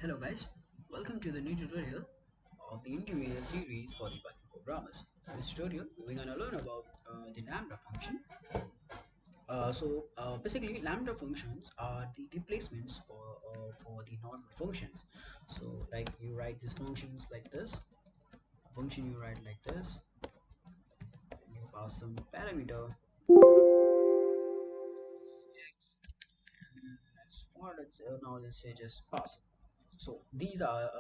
Hello guys, welcome to the new tutorial of the intermediate series for the Python programmers. In this tutorial, we're going to learn about the Lambda function. Basically, Lambda functions are the replacements for the normal functions. So like you write these functions like this, function you write like this, and you pass some parameter, let's say x, and that's for now let's say just pass. So these are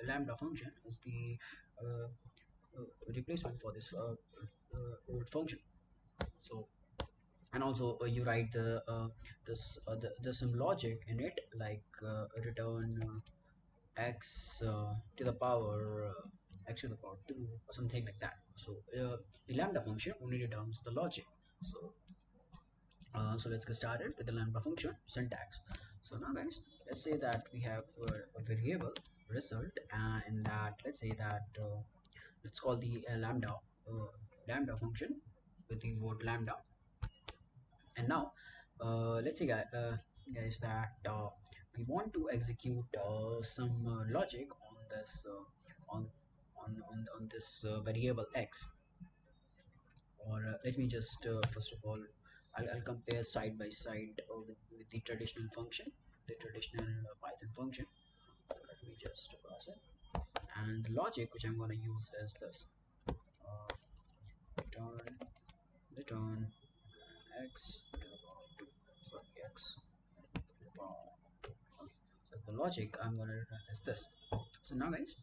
lambda function is the uh, replacement for this old function. So and also you write there's some logic in it like return x to the power x to the power 2 or something like that. So the lambda function only returns the logic. So let's get started with the lambda function syntax. So now guys, let's say that we have a variable result, and in that let's say that let's call the lambda function with the word lambda. And now let's say guys that we want to execute some logic on this on this variable x, or let me just first of all I'll compare side by side with the traditional function, the traditional Python function. Let me just pass it, and the logic which I'm going to use is this uh, return return x to the power 2, sorry, x to the power 2. Okay, so the logic I'm going to run is this. So now guys,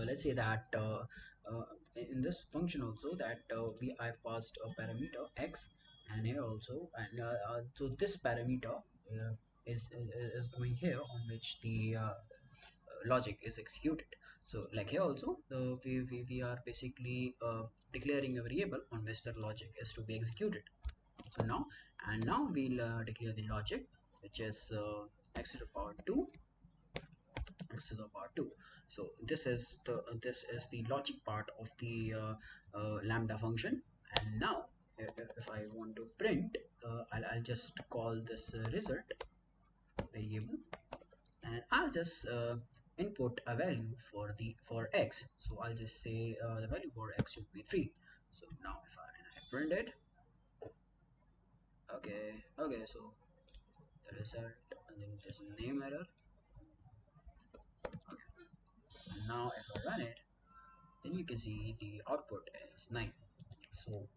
let's say that uh, in this function also that I've passed a parameter x, and here also, and so this parameter is going here on which the logic is executed. So like here also we are basically declaring a variable on which the logic is to be executed. So now we'll declare the logic, which is x to the power 2, x to the power 2. So this is the logic part of the lambda function. And now if I want to print, I'll just call this result variable, and I'll just input a value for x. So I'll just say the value for x should be 3. So now if I print it, okay, so the result, and then there's a name error. So now if I run it, then you can see the output is 9. So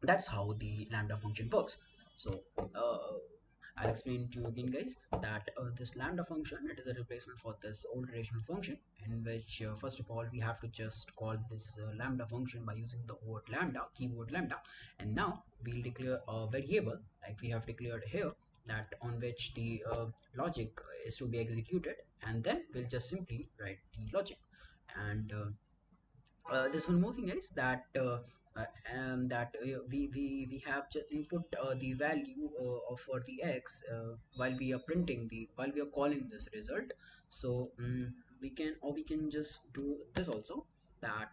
that's how the lambda function works. So I'll explain to you again guys that this lambda function, it is a replacement for this old relational function, in which first of all we have to just call this lambda function by using the word lambda, keyword lambda. And now we'll declare a variable like we have declared here, that on which the logic is to be executed, and then we'll just simply write the logic. And there's one more thing is that we have to input the value for the x while we are printing the while we are calling this result. So we can just do this also, that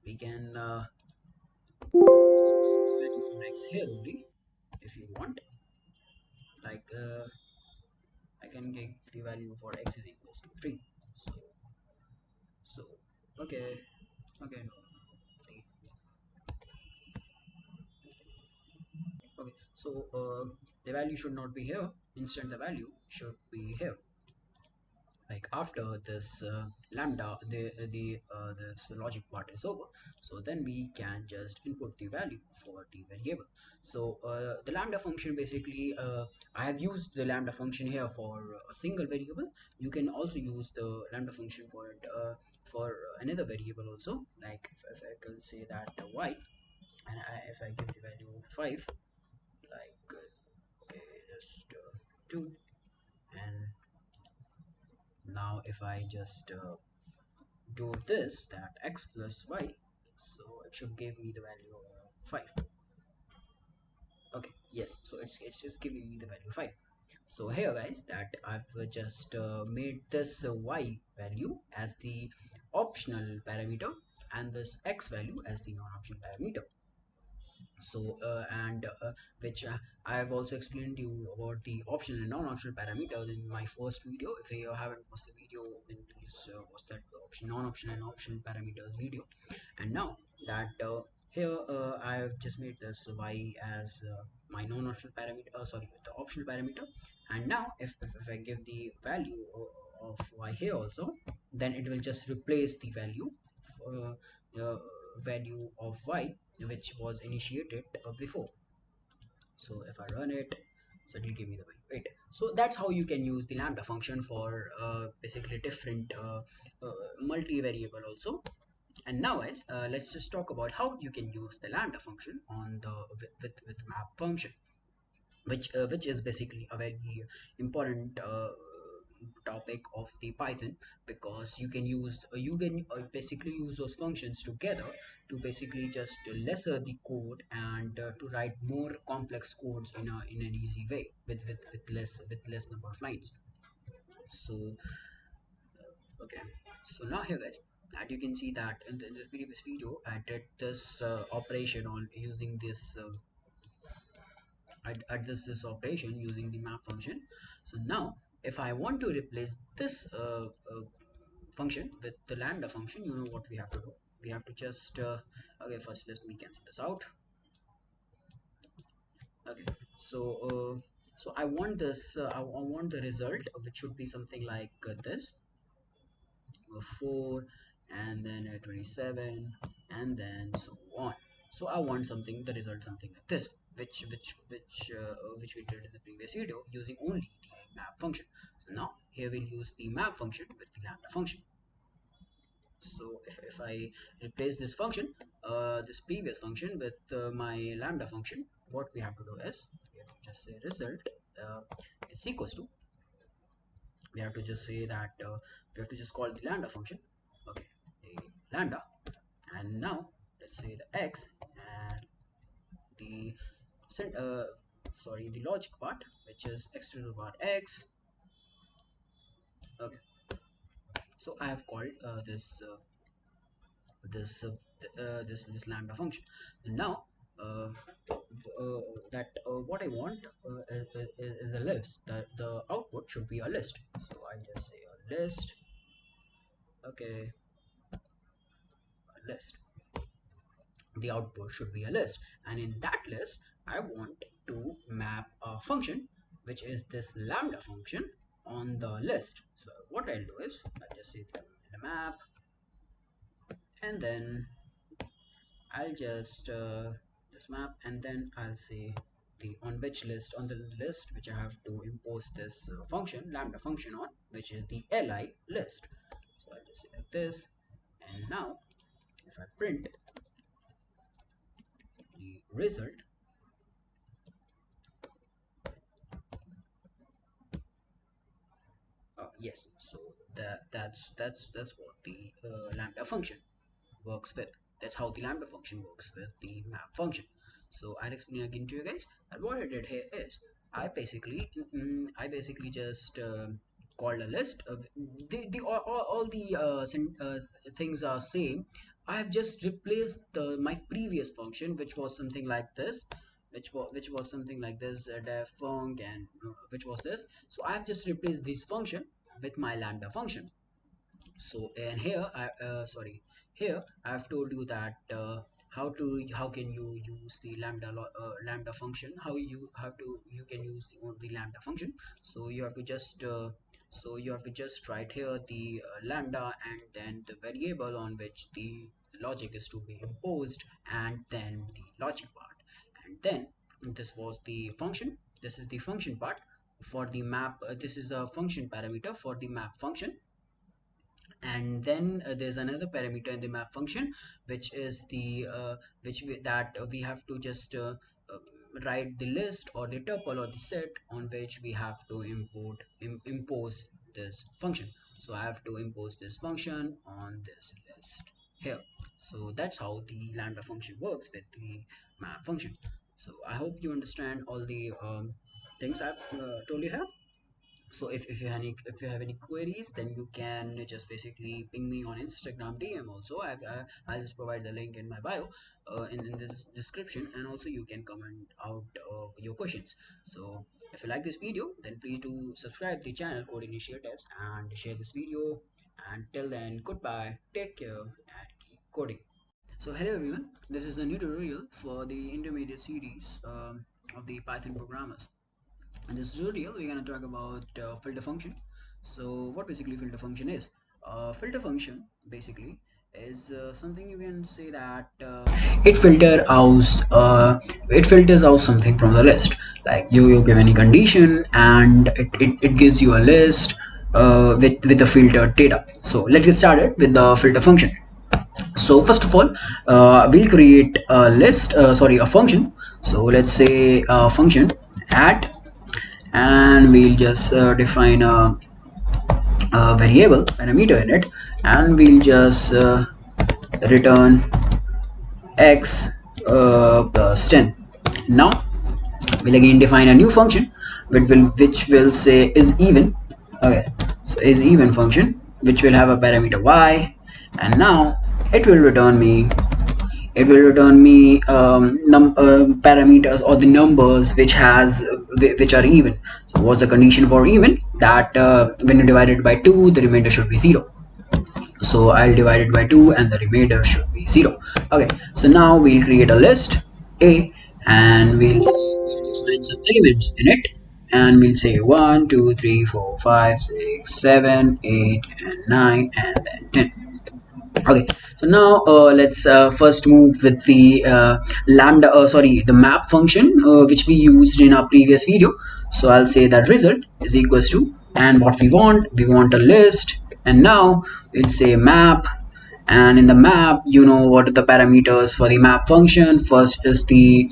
we can give the value for x here only if you want. Like I can give the value for x is equals to 3. So so okay, no, the okay, so the value should not be here, instead the value should be here. Like after this lambda, this logic part is over, so then we can just input the value for the variable. So the lambda function basically, I have used the lambda function here for a single variable. You can also use the lambda function for it for another variable also. Like if I can say that y, and if I give the value 5, like okay, just 2. And now if I just do this, that x plus y, so it should give me the value of 5. Okay, yes, so it's just giving me the value 5. So here guys, that I've just made this y value as the optional parameter, and this x value as the non-optional parameter. So and which I have also explained to you about the optional and non-optional parameters in my first video. If you haven't watched the video, then please watch that option, non-optional and optional parameters video. And now that here I have just made this y as my non-optional parameter, sorry, the optional parameter. And now if I give the value of y here also, then it will just replace the value uh, uh, value of y which was initiated before. So if I run it, so it will give me the value 8. So that's how you can use the lambda function for basically different multi-variable also. And now guys, let's just talk about how you can use the lambda function on the with map function, which is basically a very important topic of the Python, because you can use basically use those functions together to basically just lesser the code and to write more complex codes in an easy way with less number of lines. So okay, so now here guys, that you can see that in the previous video I did this operation on using this I this operation using the map function. So now if I want to replace this function with the lambda function, you know what we have to do. We have to just okay, first let me cancel this out. Okay, so so I want this I want the result which should be something like this 4 and then 27 and then so on. So I want something the result something like this, which we did in the previous video using only the map function. So now here we'll use the map function with the lambda function. So if I replace this function, this previous function with my lambda function, what we have to do is we have to just say result uh, is equals to, we have to just say that we have to just call the lambda function, okay, the lambda, and now let's say the x and the sorry, the logic part, which is x to the power x. Okay, so I have called this lambda function. And now uh, that what I want is a list. That the output should be a list. So I just say a list. Okay, a list. The output should be a list, and in that list I want to map a function which is this lambda function on the list. So what I'll do is I'll just say the map, and then I'll just this map, and then I'll say the on which list, on the list which I have to impose this function lambda function on, which is the li list. So I'll just say like this, and now if I print the result, yes, so that's what the lambda function works with. That's how the lambda function works with the map function. So I'll explain again to you guys that what I did here is I basically just called a list of all the things are same. I have just replaced my previous function, which was something like this, which was something like this def func, and which was this. So I have just replaced this function with my lambda function. So and here I sorry, here I have told you that how can you use the lambda function, how you can use the lambda function. So you have to just write here the lambda and then the variable on which the logic is to be imposed, and then the logic part, and then this was the function, this is the function part for the map, this is a function parameter for the map function. And then there's another parameter in the map function, which is the that we have to just uh, write the list or the tuple or the set on which we have to impose this function. So I have to impose this function on this list here. So that's how the lambda function works with the map function. So I hope you understand all the things I've told you here. So if you have any queries, then you can just basically ping me on Instagram DM. Also, I'll just provide the link in my bio, in this description, and also you can comment out your questions. So if you like this video, then please do subscribe the channel Code Initiatives and share this video. And till then, goodbye, take care, and keep coding. So hello everyone, this is the new tutorial for the intermediate series of the Python programmers. In this tutorial, we're going to talk about filter function. So what basically filter function is? Filter function basically is something you can say that it filters out something from the list. Like you give any condition and it gives you a list with the filtered data. So let's get started with the filter function. So first of all, we'll create a a function. So let's say a function add, and we'll just define a variable parameter in it, and we'll just return x plus 10. Now we'll again define a new function which will say is even. Okay, so is even function, which will have a parameter y, and now it will return me parameters or the numbers which are even. So what's the condition for even? That when you divide it by 2, the remainder should be 0. So I'll divide it by 2 and the remainder should be 0. Okay, so now we'll create a list A, and we'll define some elements in it, and we'll say 1 2 3 4 5 6 7 8 and 9 and then 10. Okay, so now let's first move with the the map function which we used in our previous video. So I'll say that result is equals to, and what we want a list, and now we'll say map, and in the map, you know what are the parameters for the map function. First is the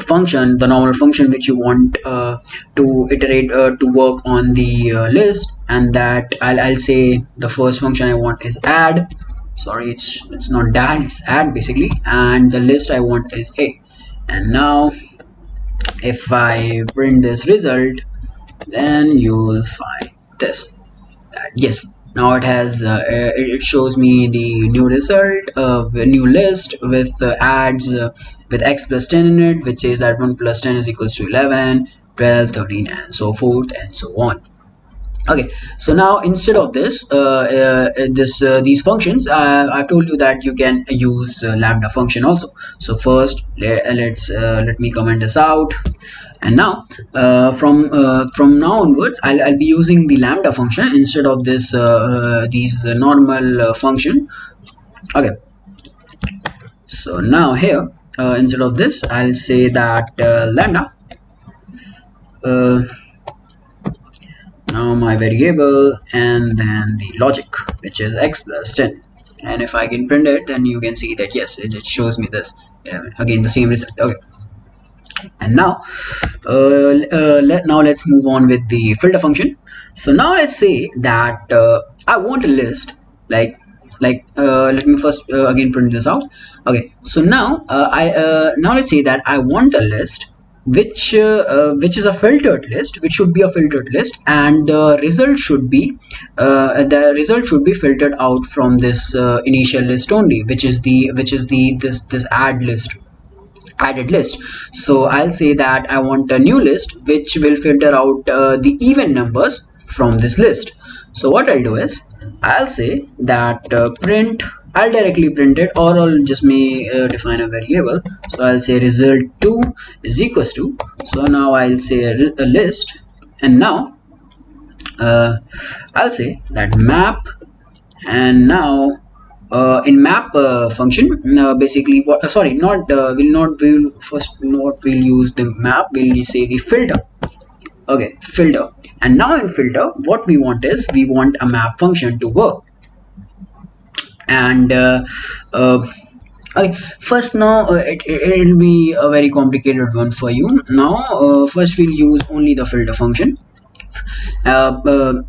function, the normal function which you want to iterate to work on the list, and that I'll say the first function I want is add. Sorry, it's not that, it's add basically, and the list I want is A. And now if I print this result, then you'll find this, that yes, now it has it shows me the new result, a new list with adds with x plus 10 in it, which says that 1 plus 10 is equals to 11, 12, 13 and so forth and so on. Okay, so now instead of these functions, I've told you that you can use lambda function also. So first let me comment this out, and now from now onwards I'll be using the lambda function instead of these normal function. Okay, so now here instead of this I'll say that lambda now my variable, and then the logic, which is x plus 10. And if I can print it, then you can see that yes, it shows me this, again the same result. Okay, and now let's move on with the filter function. So now let's say that I want a list, let me first again print this out. Okay, so now now let's say that I want a list which is a filtered list, which should be a filtered list, and the result should be filtered out from this initial list only, which is this added list. So I'll say that I want a new list which will filter out the even numbers from this list. So what I'll do is I'll say that I'll directly print it, or I'll just define a variable. So I'll say result2 is equals to, so now I'll say a list, and now I'll say that map, and now in map function basically what sorry not we'll first not we'll use the map, we'll say the filter. Okay, filter, and now in filter what we want is we want a map function to work. And okay, first now it'll be a very complicated one for you. Now first we'll use only the filter function. So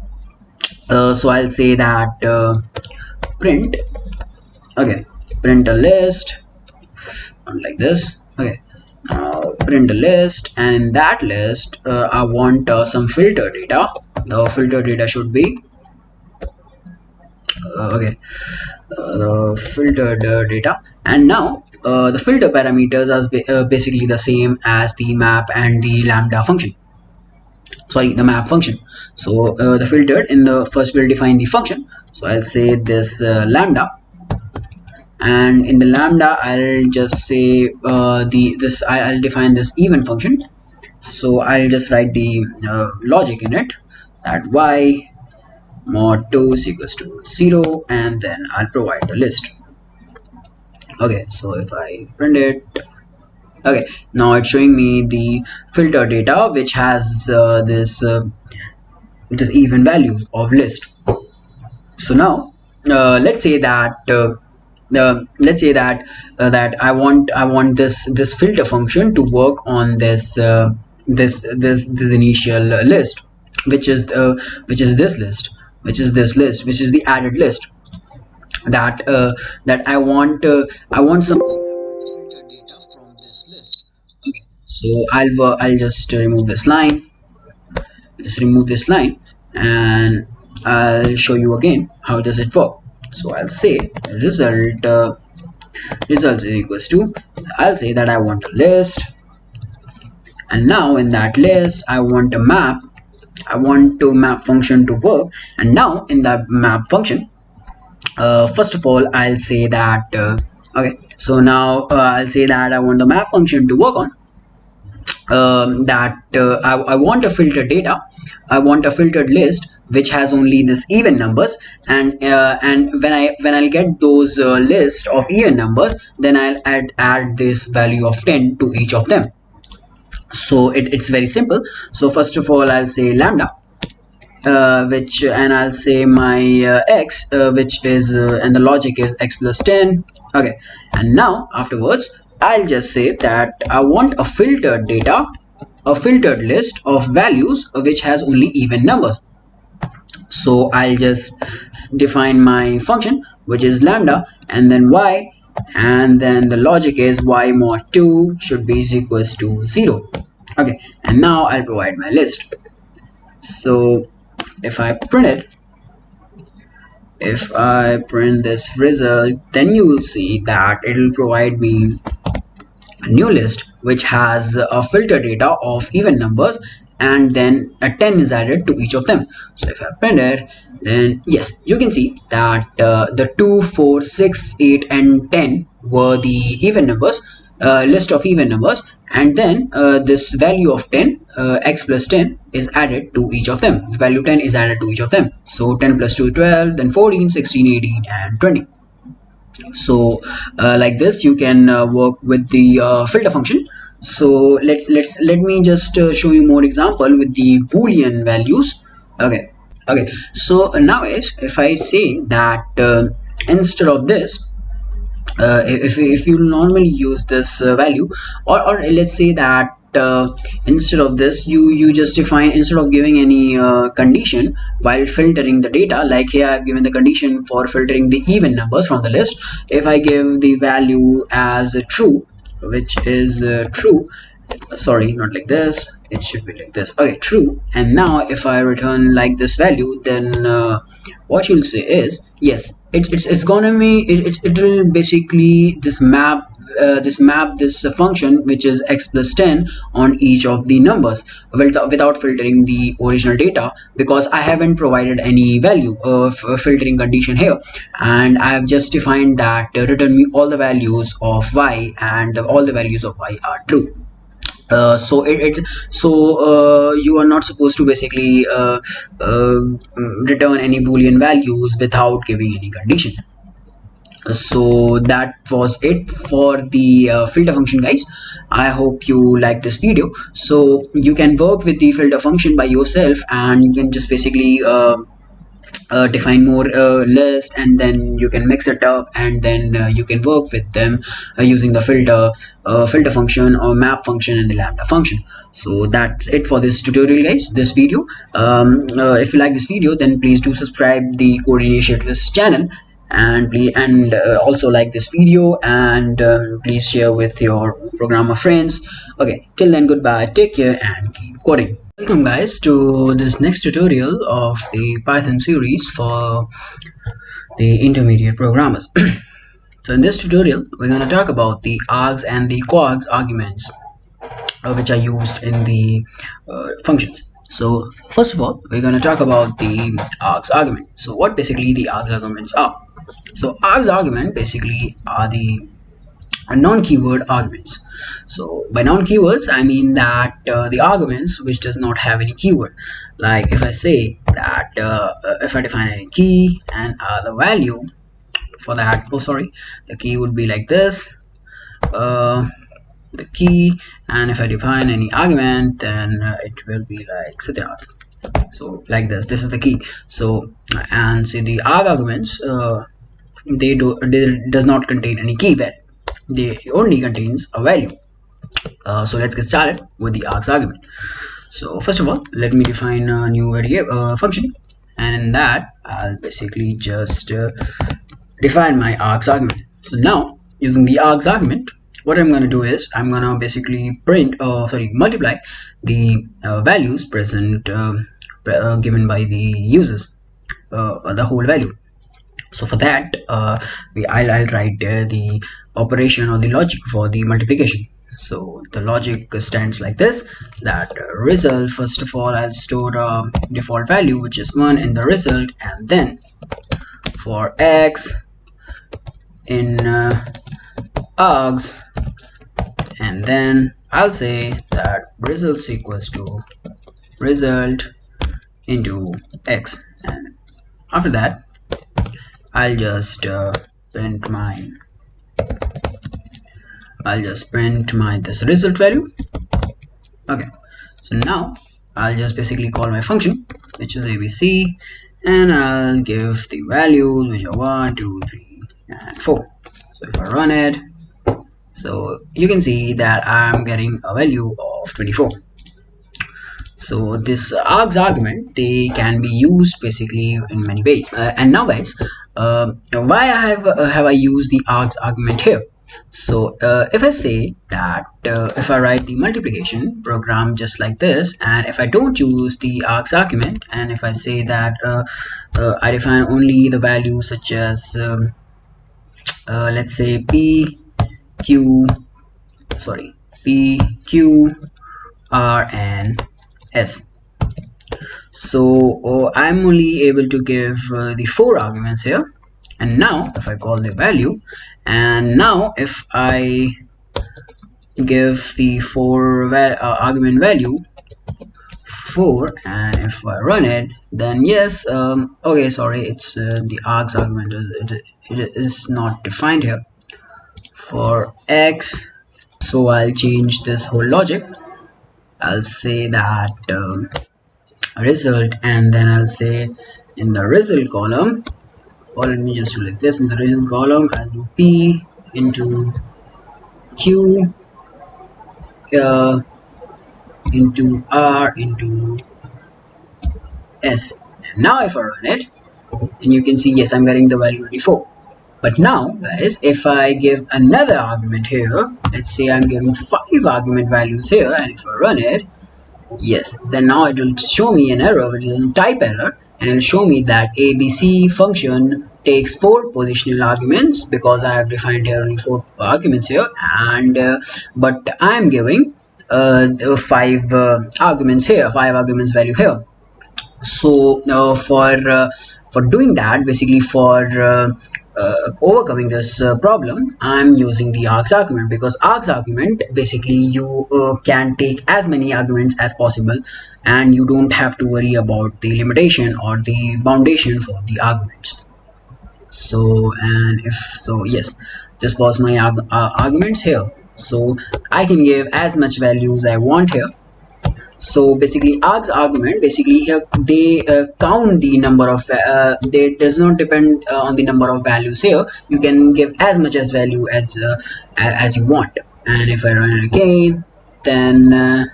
I'll say that print, okay, print a list, not like this. Okay, print a list, and in that list I want some filter data. The filter data should be the filtered data. And now the filter parameters are basically the same as the map and the lambda function, sorry, the map function. So the filtered, in the first we'll define the function. So I'll say this lambda, and in the lambda I'll just say I'll define this even function. So I'll just write the logic in it, that y mod 2 is equals to 0, and then I'll provide the list. Okay, so if I print it, okay, now it's showing me the filter data which has this even values of list. So now let's say that that I want this filter function to work on this initial list, which is this list, which is the added list, that I want something, I want the filter data from this list. Okay, so I'll just remove this line, and I'll show you again how does it work. So I'll say result is equals to, I'll say that I want a list, and now in that list I want a map. I want to map function to work, and now in that map function, first of all I'll say that okay, so now I'll say that I want the map function to work on I want a filtered data. I want a filtered list which has only this even numbers, and when I'll get those list of even numbers, then I'll add this value of 10 to each of them. So it's very simple. So first of all I'll say lambda, and I'll say my x, which is and the logic is x plus 10. Okay, and now afterwards I'll just say that I want a filtered data, a filtered list of values which has only even numbers. So I'll just define my function, which is lambda, and then y, and then the logic is y mod 2 should be equals to 0. Okay, and now I'll provide my list. So if I print this result, then you will see that it will provide me a new list which has a filter data of even numbers, and then a 10 is added to each of them. So if I print it, then yes, you can see that the 2, 4, 6, 8 and 10 were the even numbers, list of even numbers, and then this value of 10, x plus 10 is added to each of them. The value 10 is added to each of them. So 10 plus 2 12, then 14, 16, 18 and 20. So like this you can work with the filter function. So let me just show you more example with the Boolean values. Okay, so now if I say that instead of this, if you normally use this value, or let's say that instead of this you just define, instead of giving any condition while filtering the data, like here I've given the condition for filtering the even numbers from the list. If I give the value as true, which is true, sorry, not like this, it should be like this, okay, true, and now if I return like this value, then what you'll say is yes, it's gonna be it will basically this function which is x plus 10 on each of the numbers without filtering the original data, because I haven't provided any value of filtering condition here, and I have just defined that return me all the values of y, and all the values of y are true. So you are not supposed to basically return any Boolean values without giving any condition. So that was it for the filter function, guys. I hope you like this video. So you can work with the filter function by yourself, and you can just basically define more list, and then you can mix it up, and then you can work with them using the filter function or map function and the lambda function. So that's it for this tutorial, guys, this video. If you like this video, then please do subscribe the Code Initiatives channel, and also like this video, and please share with your programmer friends. Okay, till then, goodbye, take care, and keep coding. Welcome guys to this next tutorial of the Python series for the intermediate programmers. So in this tutorial, we're going to talk about the args and the quarks arguments which are used in the functions. So first of all, we're going to talk about the args argument. So what basically the args arguments are. So args argument basically are the non-keyword arguments. So by non-keywords, I mean that the arguments which does not have any keyword. Like if I say that if I define any key and the value for that, the key would be like this, the key, and if I define any argument, then it will be like Siddharth. So like this is the key. So and see the arg arguments, they does not contain any key value. They only contains a value. So let's get started with the args argument. So first of all, let me define a new function, and in that I'll basically just define my args argument. So now using the args argument, what I'm going to do is I'm going to basically multiply the values present given by the users, the whole value. So for that, I'll write the operation or the logic for the multiplication. So the logic stands like this, that result, first of all, I'll store a default value which is 1 in the result, and then for x in args, and then I'll say that results equals to result into x, and after that I'll just print this result value. Okay, so now I'll just basically call my function, which is abc, and I'll give the values which are 1, 2, 3, and 4. So if I run it, so you can see that I'm getting a value of 24. So this args argument, they can be used basically in many ways. And now guys, why have I used the args argument here? So if I say that if I write the multiplication program just like this, and if I don't use the args argument, and if I say that I define only the values such as let's say p, q, r, and s. So I'm only able to give the 4 arguments here. And now if I call the value, and now if I give the 4 argument value 4, and if I run it, then yes, okay, sorry, it's the args argument, it is not defined here for x. So I'll change this whole logic. I'll say that result, and then I'll say in the result column, or let me just do like this, in the result column I'll do p into q into r into s. And now if I run it, and you can see, yes, I'm getting the value 24. But now guys, if I give another argument here, let's say I'm giving 5 argument values here, and if I run it, yes, then now it will show me an error, which is a type error, and it will show me that abc function takes 4 positional arguments, because I have defined here only 4 arguments here, and but I am giving 5 arguments here, 5 arguments value here. So for doing that, basically for overcoming this problem, I'm using the args argument, because args argument basically you can take as many arguments as possible, and you don't have to worry about the limitation or the boundation for the arguments. So and if so, yes, this was my arguments here. So I can give as much values I want here. So basically args argument, basically here they count the number of they does not depend on the number of values here. You can give as much as value as you want. And if I run it again, then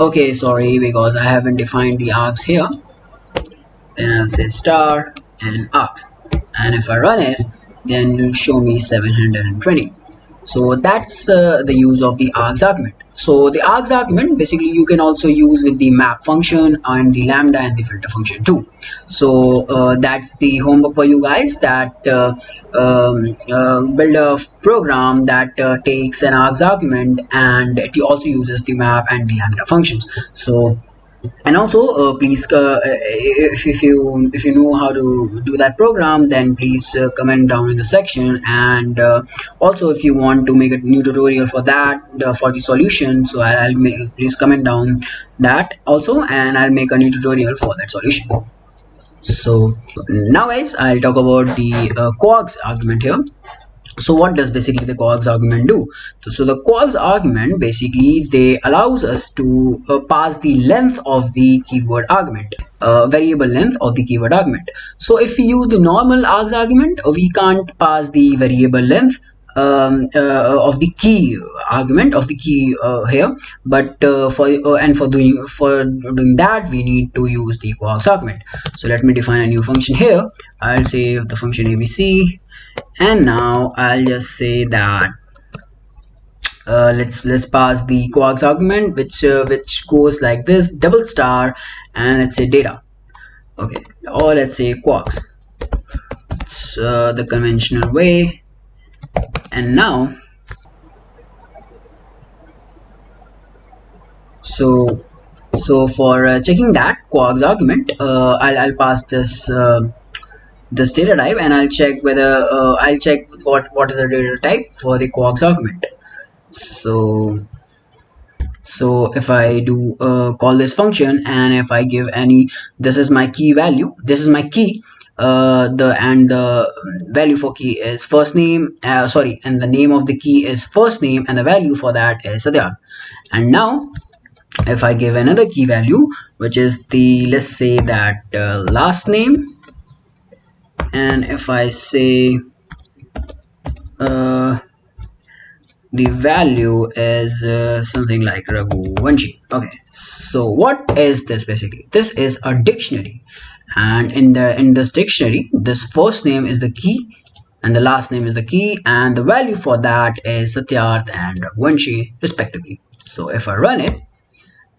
okay, sorry, because I haven't defined the args here, then I'll say star and args, and if I run it, then it will show me 720. So that's the use of the args argument. So the args argument basically you can also use with the map function and the lambda and the filter function too. So that's the homework for you guys, that build a program that takes an args argument and it also uses the map and the lambda functions. So, and also please if you know how to do that program, then please comment down in the section. And also if you want to make a new tutorial for that, for the solution, so I'll make, please comment down that also, and I'll make a new tutorial for that solution. So now guys, I'll talk about the quarks argument here. So what does basically the quarks argument do? So the quarks argument basically they allows us to pass the length of the keyword argument, variable length of the keyword argument. So if we use the normal args argument, we can't pass the variable length of the key argument of the key here, but for doing that we need to use the quarks argument. So let me define a new function here. I'll say the function abc, and now I'll just say that let's pass the quarks argument, which goes like this: double star, and let's say data. Okay, or let's say quarks. It's the conventional way. And now, so for checking that quarks argument, I'll pass this data type, and I'll check whether I'll check what is the data type for the quarks argument. So if I do call this function, and if I give any, this is my key value, this is my key, the value for key is first name, and the name of the key is first name, and the value for that is Satyar. And now if I give another key value, which is the, let's say that last name, and if I say the value is something like Raghuvanshi. Okay, so what is this basically? This is a dictionary, and in this dictionary, this first name is the key and the last name is the key, and the value for that is Satyarth and Raghuvanshi respectively. So if I run it,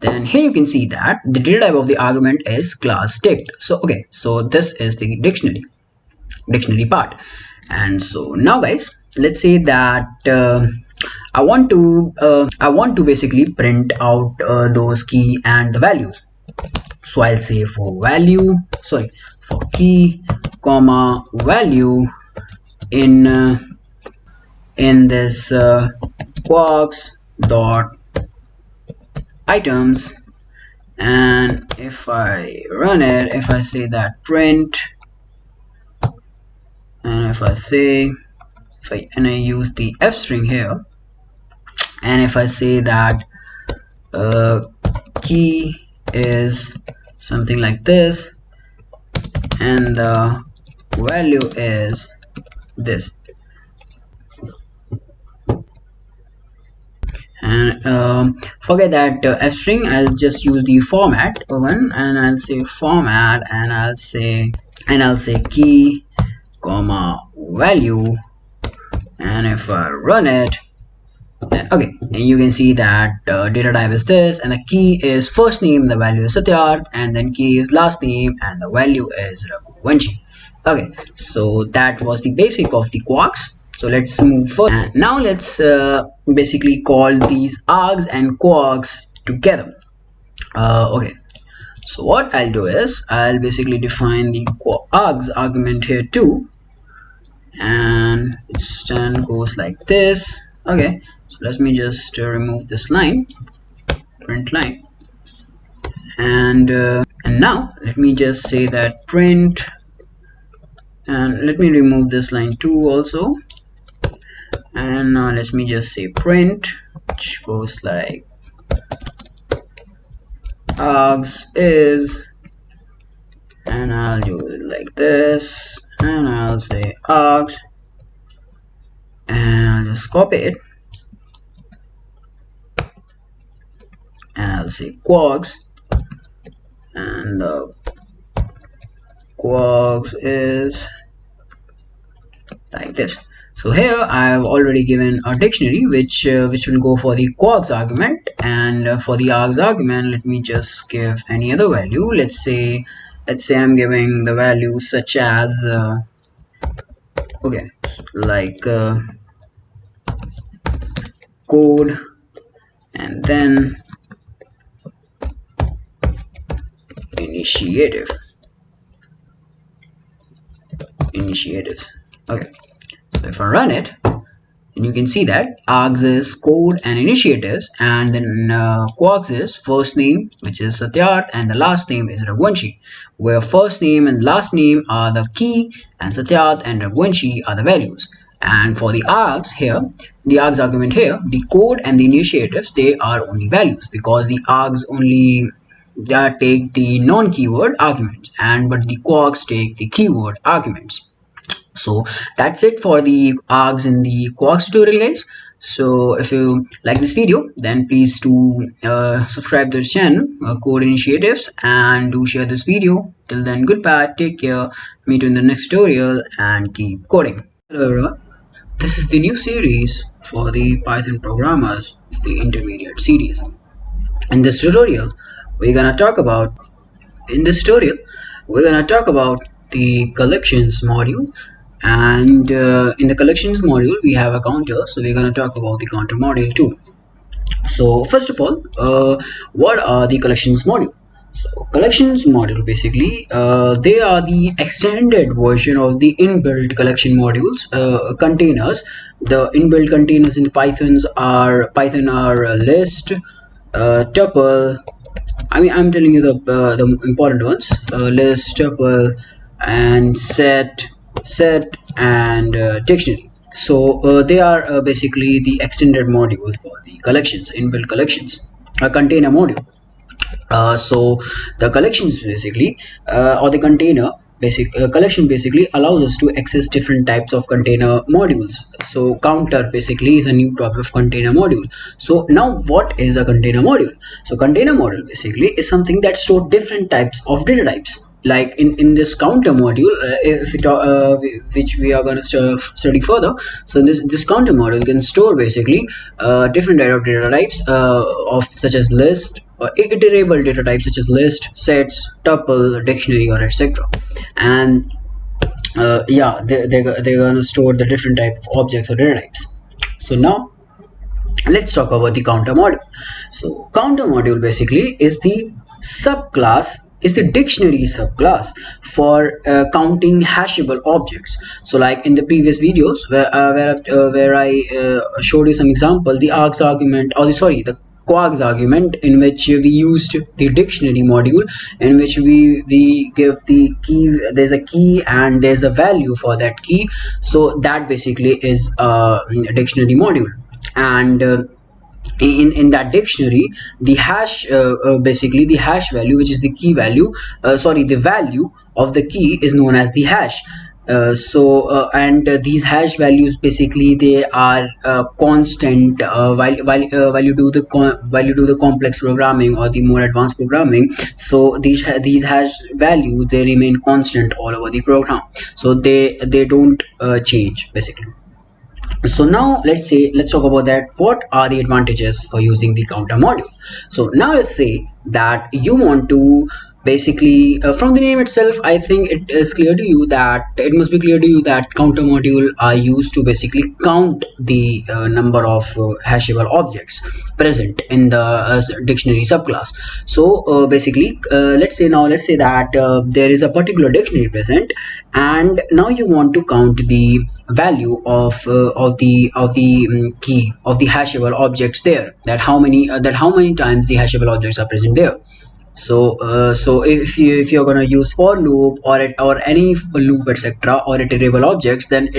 then here you can see that the data type of the argument is class ticked. So okay, so this is the dictionary part. And so now guys, let's say that I want to basically print out those key and the values. So I'll say for key comma value in this quarks dot items, and if I run it, if I say that print, and if I say and I use the f string here, and if I say that key is something like this and the value is this, and forget that f string, I'll just use the format one, and I'll say format, and I'll say key comma value, and if I run it, okay, and you can see that data type is this, and the key is first name, the value is Satyarth, and then key is last name, and the value is Raghuvanshi. Okay, so that was the basic of the quarks. So let's move further, and now let's basically call these args and quarks together. Okay, so what I'll do is I'll basically define the args argument here too, and it then goes like this. Okay, so let me just remove this line, print line, and now let me just say that print, and let me remove this line too also, and now let me just say print, which goes like args is, and I'll do it like this, and I'll say args, and I'll just copy it, and I'll say quarks, and the quarks is like this. So here I have already given a dictionary which will go for the Quarks argument, and for the Args argument, let me just give any other value. Let's say I'm giving the value such as okay, like code, and then initiative initiatives. Okay, so if I run it, and you can see that Args is code and initiatives, and then Quarks is first name, which is Satyarth, and the last name is Raghuvanshi, where first name and last name are the key, and Satyarth and Raghuvanshi are the values. And for the Args here, the Args argument here, the code and the initiatives, they are only values, because the Args only take the non-keyword arguments, and but the Quarks take the keyword arguments. So that's it for the args in the Quarks tutorial, guys. So if you like this video, then please do subscribe to this channel, Code Initiatives, and do share this video. Till then, goodbye, take care, meet you in the next tutorial, and keep coding. Hello everyone, this is the new series for the Python programmers of the intermediate series. In this tutorial, we're gonna talk about the collections module, and in the collections module we have a counter, so we're going to talk about the counter module too. So first of all, what are the collections module? So collections module, basically they are the extended version of the inbuilt collection modules containers. The inbuilt containers in Python are list, tuple. I'm telling you the important ones: list, tuple, and set, and dictionary. So they are basically the extended module for the collections, inbuilt collections, a container module. So the collections basically, or the container collection basically allows us to access different types of container modules. So counter basically is a new type of container module. So now what is a container module? So container module basically is something that stores different types of data types. Like in this counter module, if which we are going to study further. So this counter module can store basically different type of data types of such as list, or iterable data types such as list, sets, tuple, dictionary, or etc. And yeah, they're gonna store the different type of objects or data types. So now let's talk about the counter module. So counter module basically is the subclass, is the dictionary subclass for counting hashable objects. So like in the previous videos where I showed you some example, the Args argument, or the Quarks argument, in which we used the dictionary module, in which we give the key, there's a key and there's a value for that key. So that basically is a dictionary module, and in that dictionary, the hash basically the hash value, which is the key value, the value of the key is known as the hash. And these hash values basically, they are constant while you do the complex programming or the more advanced programming. So these hash values, they remain constant all over the program, so they don't change basically. So now let's talk about that. What are the advantages for using the counter module? So now let's say that you want to basically, from the name itself, I think it is clear to you that counter module are used to basically count the number of hashable objects present in the dictionary subclass. So basically, let's say that there is a particular dictionary present, and now you want to count the value of the key of the hashable objects there, that how many times the hashable objects are present there. So if you're gonna use for loop or any loop, etc., or iterable objects, then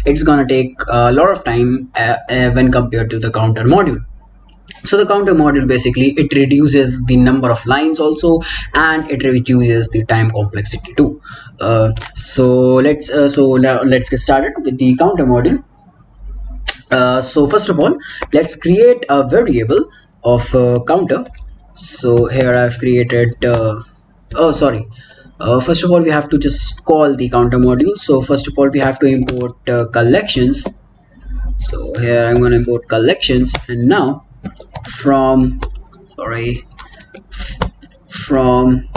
it's gonna take a lot of time when compared to the counter module. So the counter module basically, it reduces the number of lines also, and it reduces the time complexity too. So now let's get started with the counter module. So first of all, let's create a variable of counter. So here I've created first of all, we have to just call the counter module. So first of all, we have to import collections. So here I'm going to import collections, and now from from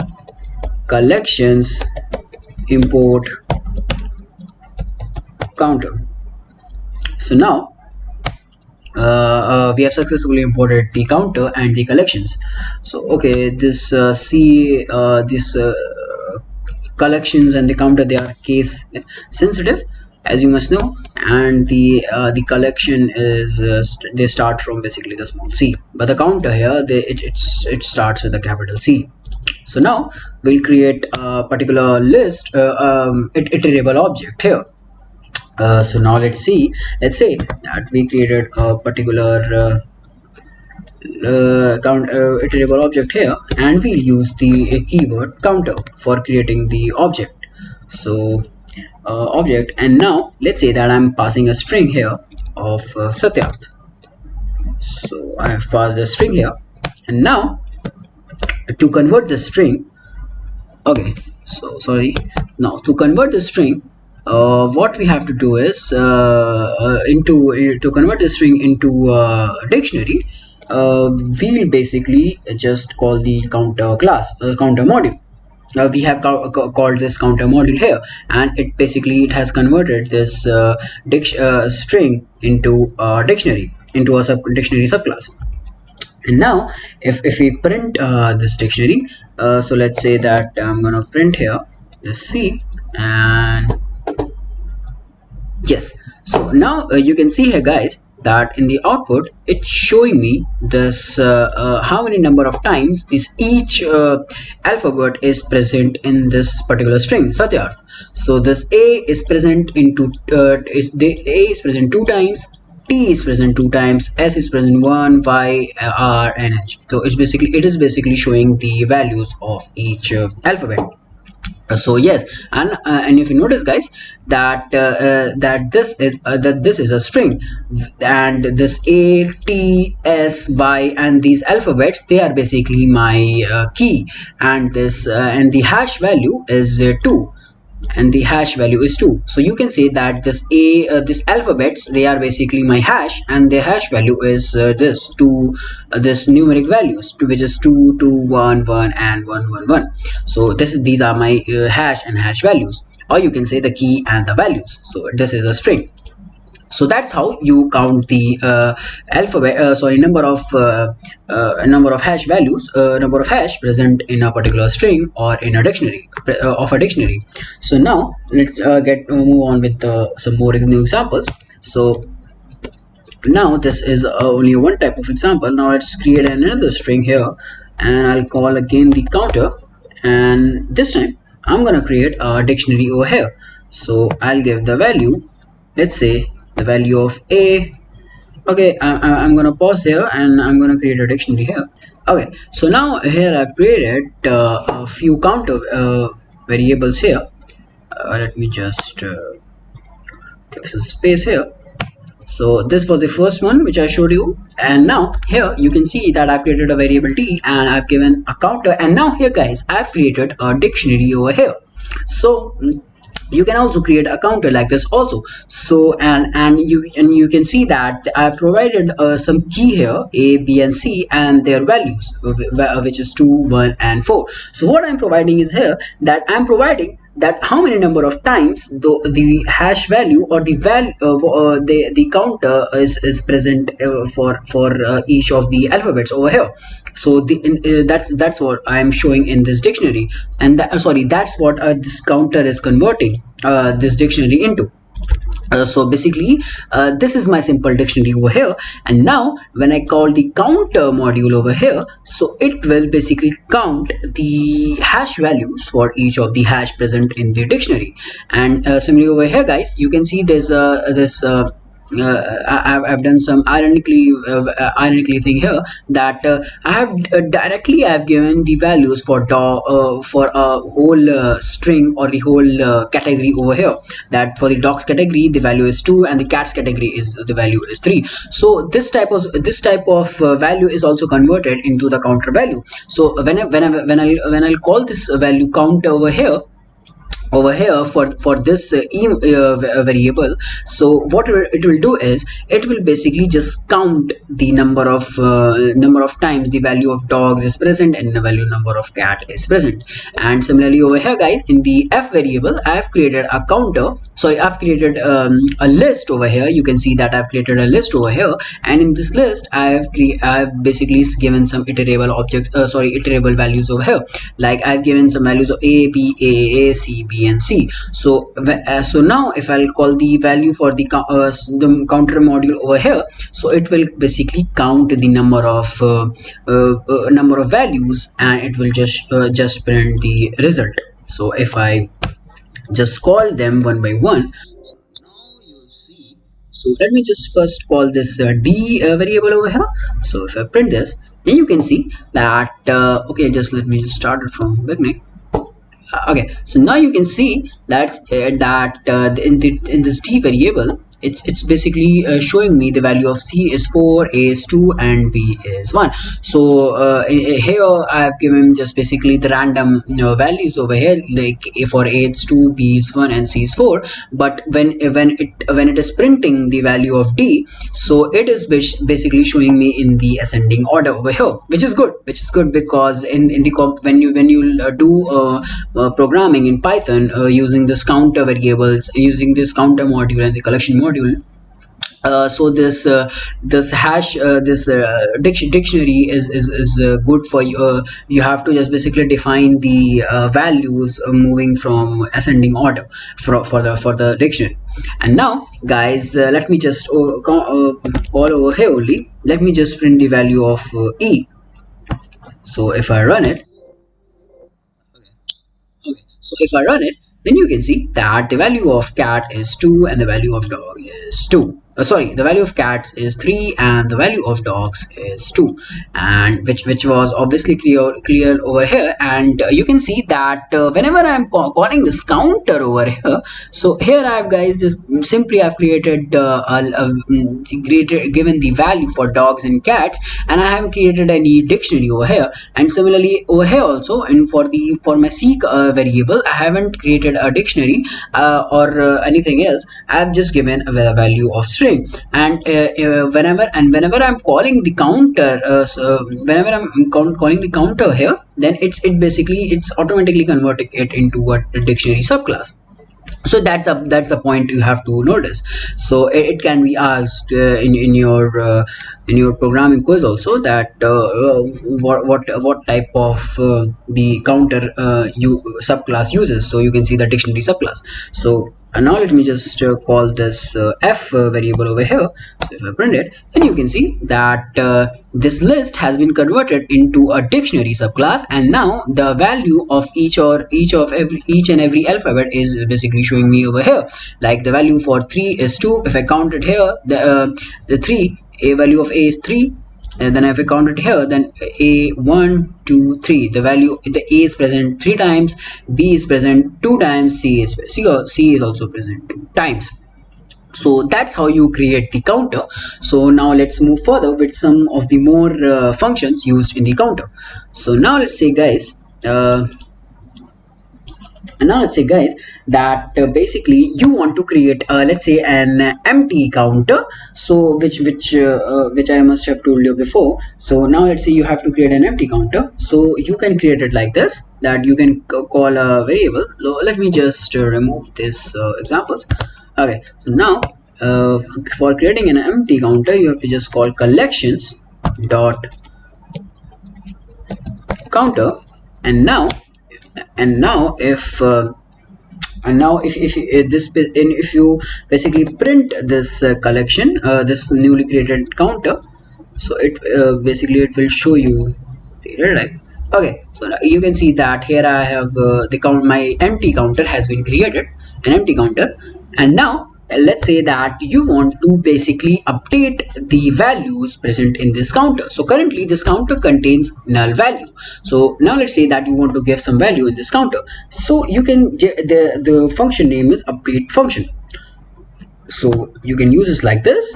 collections import counter. So now we have successfully imported the counter and the collections. So okay, this collections and the counter, they are case sensitive, as you must know, and the collection is they start from basically the small c, but the counter here it starts with a capital C. So now we'll create a particular list iterable object here. So now let's say that we created a particular iterable object here, and we'll use the keyword counter for creating the object. So object, and now let's say that I'm passing a string here of Satyarth. So I have passed a string here, and now to convert the string, okay, so sorry, now to convert the string, what we have to do is to convert the string into a dictionary, we'll basically just call the counter class, counter module. We have called this counter module here, and it has converted this string into a dictionary, into a dictionary subclass. And now if we print this dictionary, so let's say that I'm gonna print here this C, and yes, so now you can see here, guys, that in the output it's showing me this how many number of times this each alphabet is present in this particular string Satyarth. So this A is present into A is present 2 times, T is present 2 times, S is present 1, Y, R, and H. So it is basically showing the values of each alphabet. So yes, and if you notice, guys, that this is a string, and this A, T, S, Y, and these alphabets, they are basically my key, and this and the hash value is 2, and the hash value is 2. So you can say that this this alphabets, they are basically my hash, and their hash value is this numeric values, which is 2, 2, 1, 1, and 1, 1, 1. So these are my hash and hash values, or you can say the key and the values. So this is a string. So that's how you count the number of hash values, number of hash present in a particular string or in a dictionary of a dictionary. So now let's move on with some more new examples. So now this is only one type of example. Now let's create another string here, and I'll call again the counter, and this time I'm gonna create a dictionary over here. So I'll give the value, let's say the value of A. Okay, I'm gonna pause here, and I'm gonna create a dictionary here. Okay, so now here I've created a few counter variables here. Let me just give some space here. So this was the first one which I showed you, and now here you can see that I've created a variable T, and I've given a counter, and now here, guys, I've created a dictionary over here. So you can also create a counter like this also. So and you can see that I've provided some key here, A, B, and C, and their values, which is 2, 1, and 4. So what I'm providing is here that I'm providing that how many number of times the hash value or the value the counter is present for each of the alphabets over here. So that's what I am showing in this dictionary, and that's what this counter is converting this dictionary into. So basically this is my simple dictionary over here, and now when I call the counter module over here, so it will basically count the hash values for each of the hash present in the dictionary. And similarly over here, guys, you can see there's I've done some ironically thing here, that I have given the values for a whole string or the whole category over here. That for the dogs category the value is 2, and the cats category the value is 3. So this type of value is also converted into the counter value. So when I'll call this value counter over here, over here for this variable. So what it will do is it will basically just count the number of times the value of dogs is present and the value number of cat is present. And similarly over here guys, in the f variable I have created a counter, sorry, I've created a list over here. You can see that I've created a list over here, and in this list I've basically given some iterable iterable values over here. Like I've given some values of a, b, a, c, b, and c. So so now if I'll call the value for the counter module over here, so it will basically count the number of values, and it will just print the result. So if I just call them one by one, so now you'll see. So let me just first call this d variable over here. So if I print this, then you can see that okay, just let me just start it from beginning. Okay, so now you can see that in this d variable, it's basically showing me the value of c is 4, a is 2, and b is 1. So here I have given just basically the random values over here, like for a it's 2, b is 1, and c is 4. But when it is printing the value of d, so it is basically showing me in the ascending order over here, which is good because in the when you do programming in Python using this counter variables, using this counter module and the collection module, so this hash dictionary is good for you. You have to just basically define the values moving from ascending order for the dictionary. And now guys, let me just call over here only. Let me just print the value of e. So if I run it, okay, so if I run it, then you can see that the value of cat is 2 and the value of dog is 2. Sorry, the value of cats is 3 and the value of dogs is 2, and which was obviously clear over here. And you can see that whenever I'm calling this counter over here, so here I've guys just simply I've created given the value for dogs and cats, and I haven't created any dictionary over here. And similarly over here also, and for my seek variable, I haven't created a dictionary or anything else. I've just given a value of string. And whenever I'm calling the counter, whenever I'm calling the counter here, then it's automatically converting it into a dictionary subclass. So that's a point you have to notice. So it can be asked in your programming quiz also, that what type of the counter subclass uses. So you can see the dictionary subclass. So now let me just call this f variable over here. So if I print it, then you can see that this list has been converted into a dictionary subclass, and now the value of each and every alphabet is basically showing me over here. Like the value for 3 is 2. If I count it here, the 3, a value of a is 3, and then if I count it here, then a 1 2 3, the a is present 3 times, b is present 2 times, c is also present 2 times. So that's how you create the counter. So now let's move further with some of the more functions used in the counter. So now let's say guys, that basically you want to create let's say an empty counter, so which I must have told you before. So now let's say you have to create an empty counter. So you can create it like this, that you can call a variable. Let me just remove this examples. Okay, so now for creating an empty counter, you have to just call collections dot counter. And now if you basically print this collection, this newly created counter, so it basically it will show you the right. Okay, so now you can see that here I have my empty counter has been created, an empty counter. And now let's say that you want to basically update the values present in this counter. So currently this counter contains null value. So now let's say that you want to give some value in this counter. So you can the function name is update function. So you can use it like this,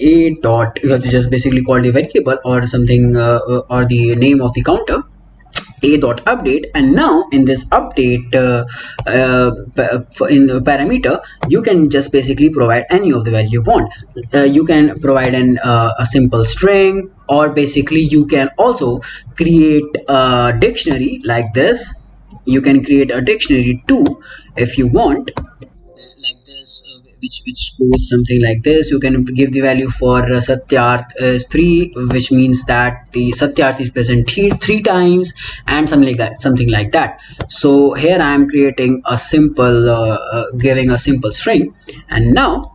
a dot, you have to just basically call the variable or something or the name of the counter. a dot update, and now in this update in the parameter, you can just basically provide any of the value you want. You can provide a simple string, or basically you can also create a dictionary like this. You can create a dictionary too if you want, like this, which goes something like this. You can give the value for Satyarth is 3, which means that the Satyarth is present here 3 times, and something like that. So here I am creating a simple giving a simple string, and now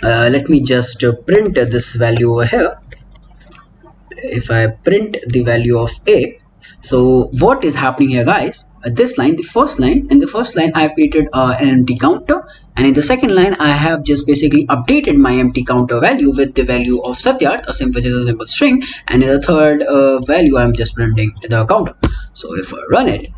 let me just print this value over here. If I print the value of a, so what is happening here, guys? This line, the first line, in the first line I have created an empty counter, and in the second line I have just basically updated my empty counter value with the value of Satyarth, which is a simple string, and in the third value I'm just printing the counter. So if I run it,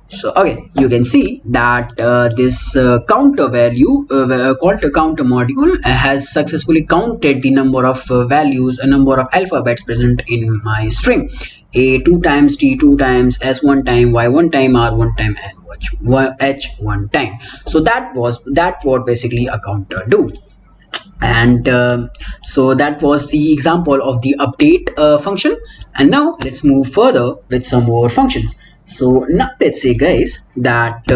so okay, you can see that this counter value counter module has successfully counted the number of values, a number of alphabets present in my string: a 2 times, t 2 times, s 1 time, y 1 time, r 1 time, and h 1 time. So that what basically a counter do. And so that was the example of the update function. And now let's move further with some more functions. So now let's say, guys, that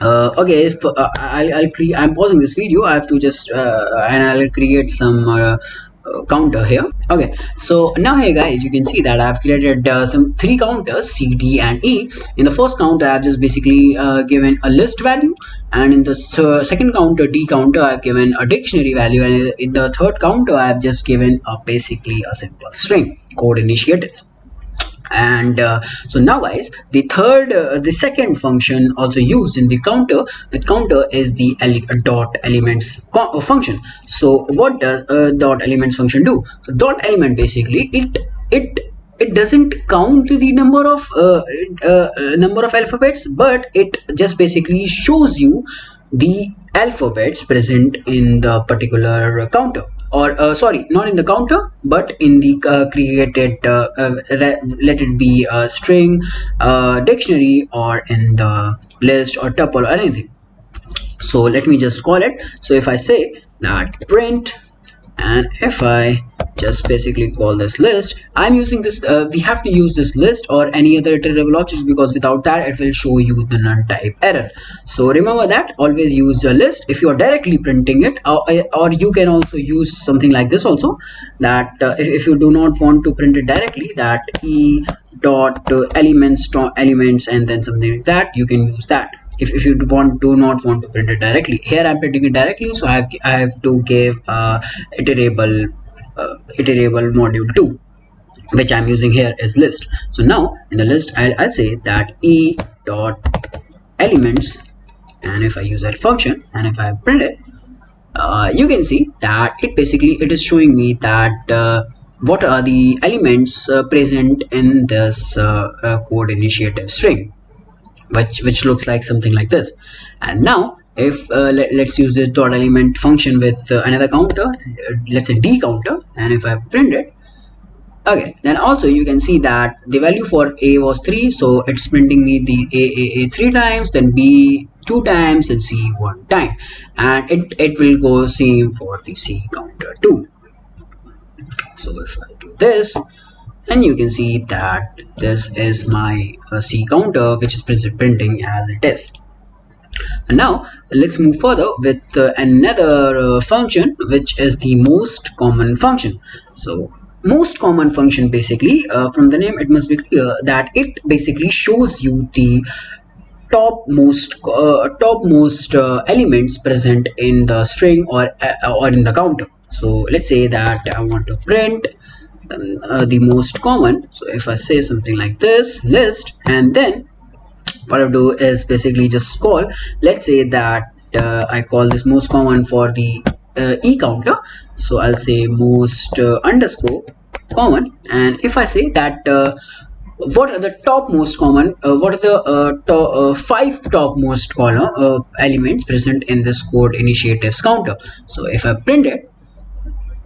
okay, if I'm pausing this video. I have to just and I'll create some counter here. Okay, so now here, guys, you can see that I've created some 3 counters, C, D, and E. In the first counter I've just basically given a list value, and in the second counter, D counter, I've given a dictionary value, and in the third counter I've just given basically a simple string, code initiatives. And so now, guys, the second function also used in the counter is the dot elements function. So what does dot elements function do? So dot element, basically it doesn't count the number of alphabets, but it just basically shows you the alphabets present in the particular counter, or sorry, not in the counter, but in the created let it be a string, dictionary, or in the list or tuple or anything. So let me just call it. So if I say that print, and if I just basically call this list, I'm using this we have to use this list or any other iterable objects, because without that it will show you the none type error. So remember that, always use the list if you are directly printing it, or you can also use something like this also, that if you do not want to print it directly, that e dot elements and then something like that, you can use that. If you do not want to print it directly. Here I'm printing it directly, so I have to give iterable module 2, which I'm using here is list. So now in the list I'll say that e dot elements, and if I use that function and if I print it, you can see that it is showing me that what are the elements present in this code initiative string, which looks like something like this. And now if let's use this dot element function with another counter, let's say D counter, and if I print it, okay, then also you can see that the value for A was 3, so it's printing me the A 3 times, then B 2 times, and C 1 time, and it will go same for the C counter too. So if I do this, and you can see that this is my C counter, which is printing as it is. And now let's move further with another function, which is the most common function. So most common function, basically from the name it must be clear that it basically shows you the topmost elements present in the string or in the counter. So let's say that I want to print the most common. So if I say something like this, list, and then what I do is basically just call, let's say that I call this most common for the E counter. So I'll say most underscore common, and if I say that what are the topmost common, what are the 5 topmost column elements present in this code initiatives counter. So if I print it,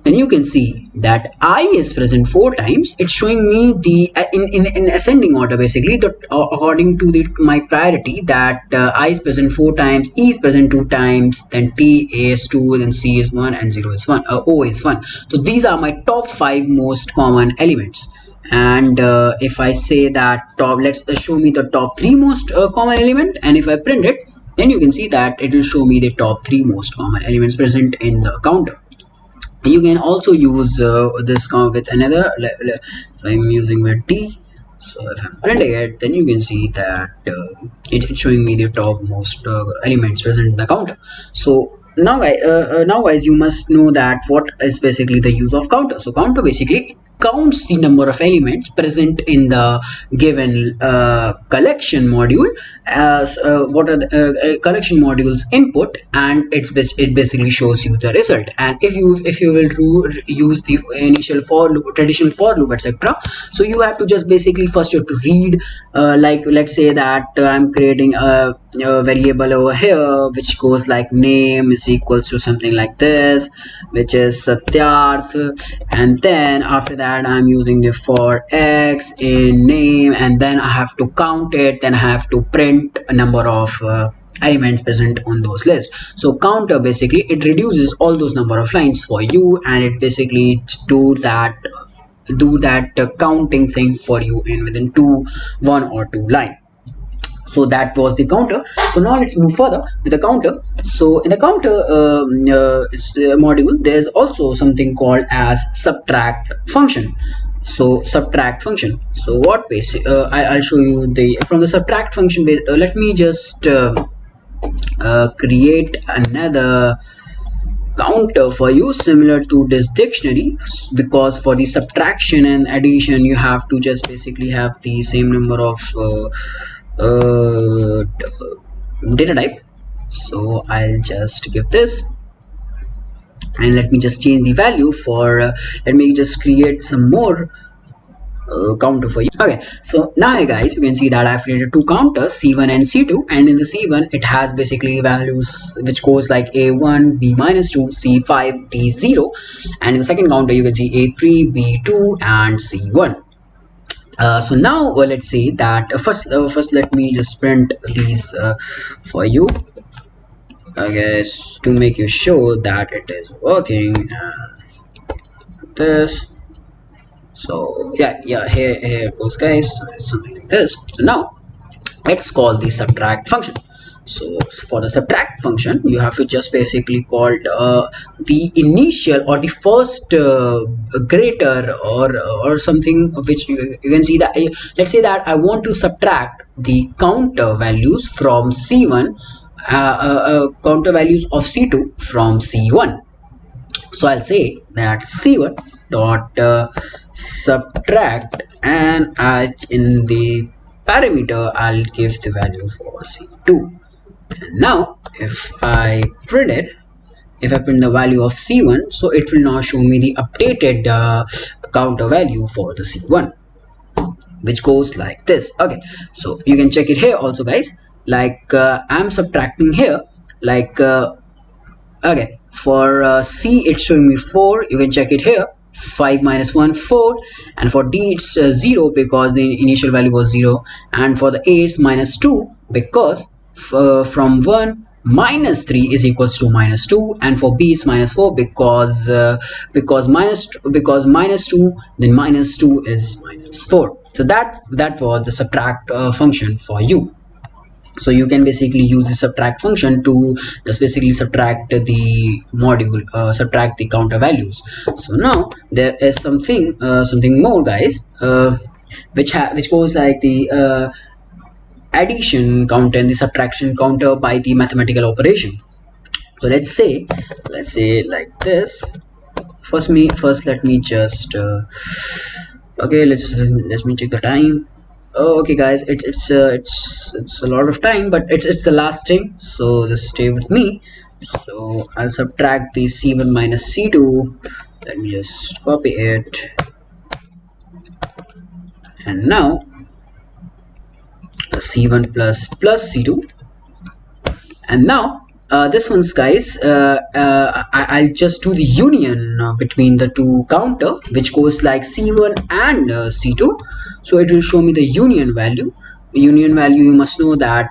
then you can see that I is present 4 times. It's showing me the in ascending order, basically the according to my priority, that I is present 4 times, E is present 2 times, then T is 2, then C is 1, and 0 is 1, O is 1. So these are my top 5 most common elements. And if I say that let's show me the top 3 most common element, and if I print it, then you can see that it will show me the top 3 most common elements present in the counter. You can also use this count with another. If I'm using with D, so if I'm printing it, then you can see that it's showing me the top most elements present in the counter. So now guys, you must know that what is basically the use of counter. So counter basically counts the number of elements present in the given collection module as what are the collection module's input, and it basically shows you the result. And if you will use the initial for loop, traditional for loop, etc., so you have to just basically first you have to read like let's say that I'm creating a variable over here which goes like name is equals to something like this, which is Satyarth, and then after that I'm using the for x in name, and then I have to count it, then I have to print a number of elements present on those lists. So counter basically it reduces all those number of lines for you, and it basically do that counting thing for you in within 1 or 2 line. So that was the counter. So now let's move further with the counter. So in the counter module, there's also something called as subtract function. So subtract function. So what basic I'll show you the from the subtract function. Let me just create another counter for you similar to this dictionary, because for the subtraction and addition you have to just basically have the same number of data type. So I'll just give this, and let me just change the value for let me just create some more counter for you. Okay, so now guys, you can see that I've created 2 counters, C1 and C2, and in the C1 it has basically values which goes like A1, B minus 2, C5, D0, and in the second counter you can see A3, B2, and C1. So now let's see that first let me just print these for you, I guess, to make you sure that it is working. This, so yeah, here it goes guys. So it's something like this. So now let's call the subtract function. So for the subtract function you have to just basically call the initial or the first greater or something which you can see that let's say that I want to subtract the counter values from C1 counter values of C2 from C1. So I'll say that C1 dot subtract, and in the parameter I'll give the value for C2. And now if I print it, if I print the value of C1, so it will now show me the updated counter value for the C1, which goes like this. Okay, so you can check it here also guys, like I'm subtracting here, like okay, for C it's showing me 4, you can check it here, 5 minus 1 4, and for D it's 0 because the initial value was 0, and for the A it's minus 2 because from 1 minus 3 is equals to minus 2, and for B it's minus 4 because minus 2, then minus 2 is minus 4. So that was the subtract function for you. So you can basically use the subtract function to just basically subtract the module, subtract the counter values. So now there is something more guys, which goes like the addition counter and the subtraction counter by the mathematical operation. So let's say like this. First let me just okay, let me check the time. Oh, okay guys, it's a lot of time, but it's the last thing, so just stay with me. So I'll subtract the C1 minus C2. Let me just copy it, and now C1 plus C2, and now This one's guys, I'll just do the union between the two counter, which goes like C1 and C2. So it will show me the union value. Union value, you must know that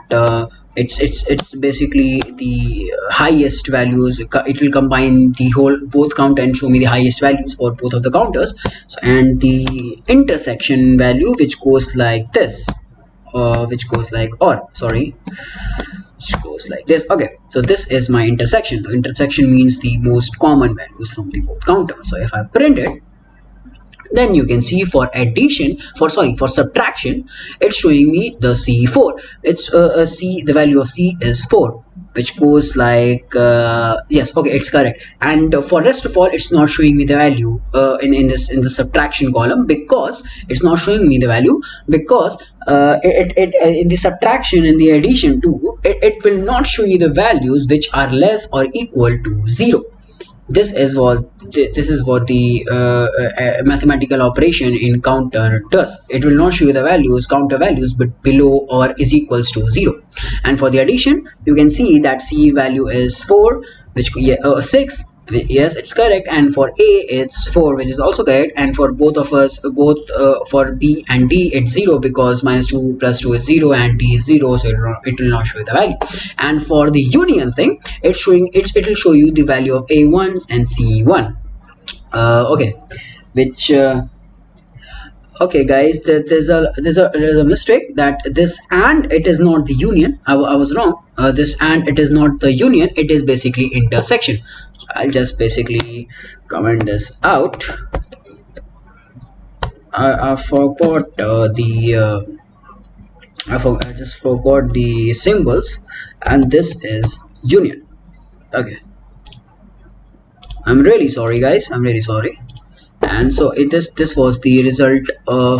it's basically the highest values. It will combine the whole both counter and show me the highest values for both of the counters. So, and the intersection value, which goes like this, which goes like, or sorry, which goes like this. Okay, so this is my intersection. The intersection means the most common values from the both counter. So if I print it, then you can see for addition, for subtraction, it's showing me the C4. It's C, the value of C is 4, which goes like yes, okay, it's correct. And for rest of all, it's not showing me the value in the subtraction column, because it's not showing me the value, because in the subtraction and the addition too, it will not show you the values which are less or equal to 0. This is what the mathematical operation in counter does. It will not show you the values, counter values, but below or is equals to 0. And for the addition, you can see that C value is 4, which 6, yes, it's correct. And for A it's 4, which is also correct. And for both of us, both for B and D, it's 0, because -2 plus 2 is 0 and D is 0, so it will not show you the value. And for the union thing, it's showing it will show you the value of A1 and C1. Okay, which okay guys, there's a mistake, that this and it is not the union. I was wrong. This and it is not the union, it is basically intersection. I'll just basically comment this out. I forgot I just forgot the symbols, and this is union. Okay, I'm really sorry guys, I'm really sorry. And so this was the result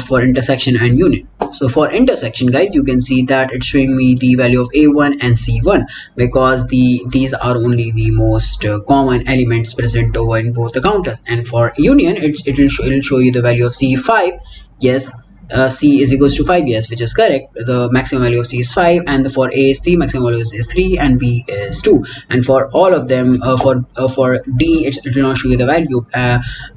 for intersection and union. So for intersection guys, you can see that it's showing me the value of A1 and C1, because these are only the most common elements present over in both the counters. And for union, it'll show you the value of C5. Yes, C is equals to 5, yes, which is correct. The maximum value of C is 5, and for A is 3, maximum value is 3, and B is 2. And for all of them, for D, it will not show you the value,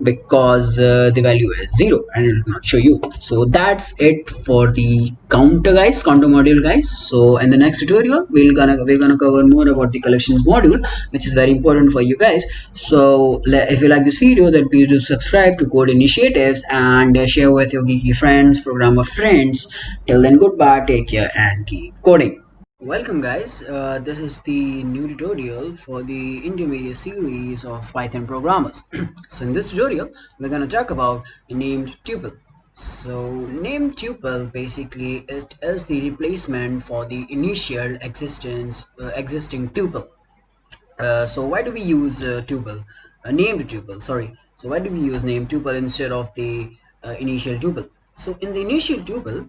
because the value is 0, and it will not show you. So that's it for the counter guys, counter module guys. So in the next tutorial, we're gonna cover more about the collections module, which is very important for you guys. So if you like this video, then please do subscribe to Code Initiatives, and share with your geeky friends, programmer friends. Till then, goodbye, take care, and keep coding. Welcome guys, this is the new tutorial for the intermediate series of Python programmers. So in this tutorial, we're going to talk about the named tuple. So named tuple, basically it is the replacement for the initial existing tuple. So why do we use tuple, named tuple, sorry. So why do we use named tuple instead of the initial tuple? So in the initial tuple,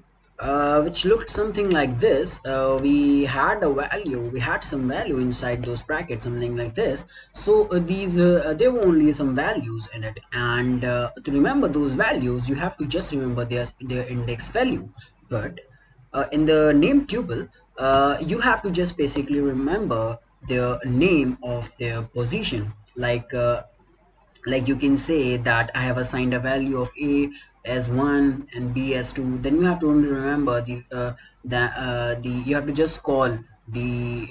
which looked something like this, we had some value inside those brackets, something like this. So there were only some values in it, and to remember those values, you have to just remember their index value. But in the name tuple, you have to just basically remember the name of their position. Like you can say that I have assigned a value of A as 1 and B as 2. Then you have to only remember the you have to just call the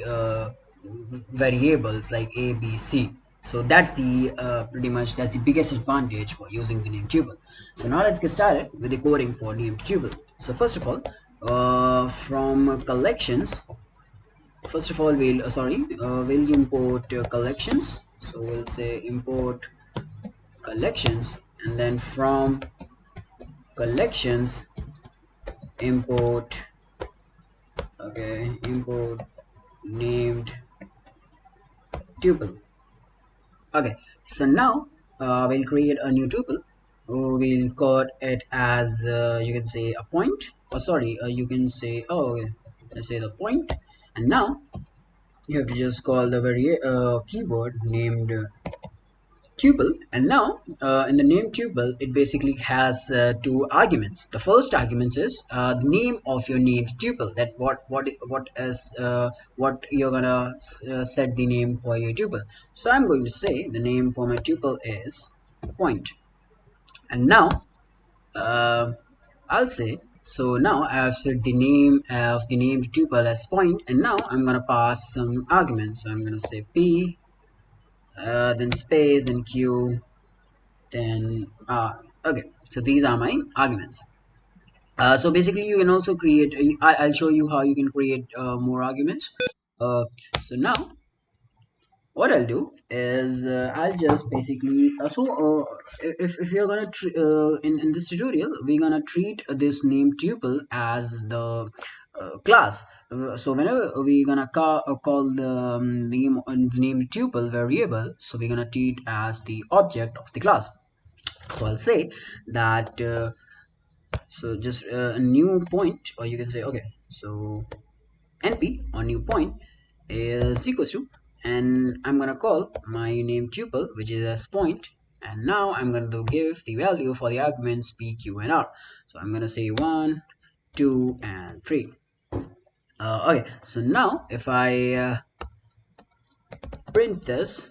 variables like A, B, C. So that's the that's the biggest advantage for using the name tuple. So now let's get started with the coding for named tuple. So first of all, from collections, first of all we'll import collections. So we'll say import collections, and then from collections import named tuple. Okay, so now we'll create a new tuple. We'll call it as you can say a point, or sorry, you can say, okay, let's say the point. And now you have to just call the keyword named tuple, and now in the name tuple it basically has two arguments. The first argument is the name of your named tuple, that what you're gonna set the name for your tuple. So I'm going to say the name for my tuple is point, and now uh, I'll say, so now I have set the name of the named tuple as point, and now I'm gonna pass some arguments. So I'm gonna say p, then space, then q, then okay. So these are my arguments. So basically you can also create I'll show you how you can create more arguments. So now what I'll do is I'll just basically if you're gonna in this tutorial we're gonna treat this name tuple as the class. So whenever we're gonna call the name tuple variable, so we're gonna treat as the object of the class. So I'll say that so just a new point, or you can say okay, so np or new point is equals to, and I'm gonna call my name tuple which is as point, and now I'm going to give the value for the arguments p, q, and r. So I'm gonna say 1, 2, and 3. Okay, so now if I print this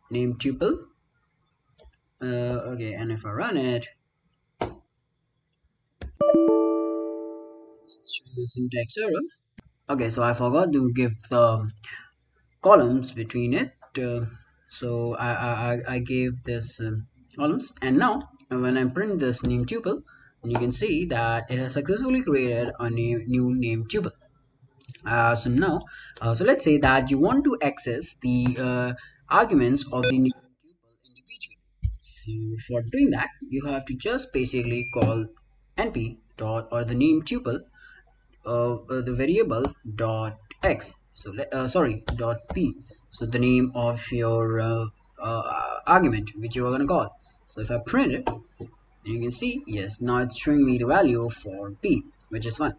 name tuple, okay, and if I run it, it's showing a syntax error. Okay, so I forgot to give the columns between it, so I gave this columns, and now when I print this name tuple, you can see that it has successfully created a new name tuple. So now so let's say that you want to access the arguments of the name tuple individually. So for doing that you have to just basically call np dot or the name tuple the variable dot x, so sorry, dot p, so the name of your argument which you are going to call. So if I print it, you can see yes, now it's showing me the value for p, which is 1.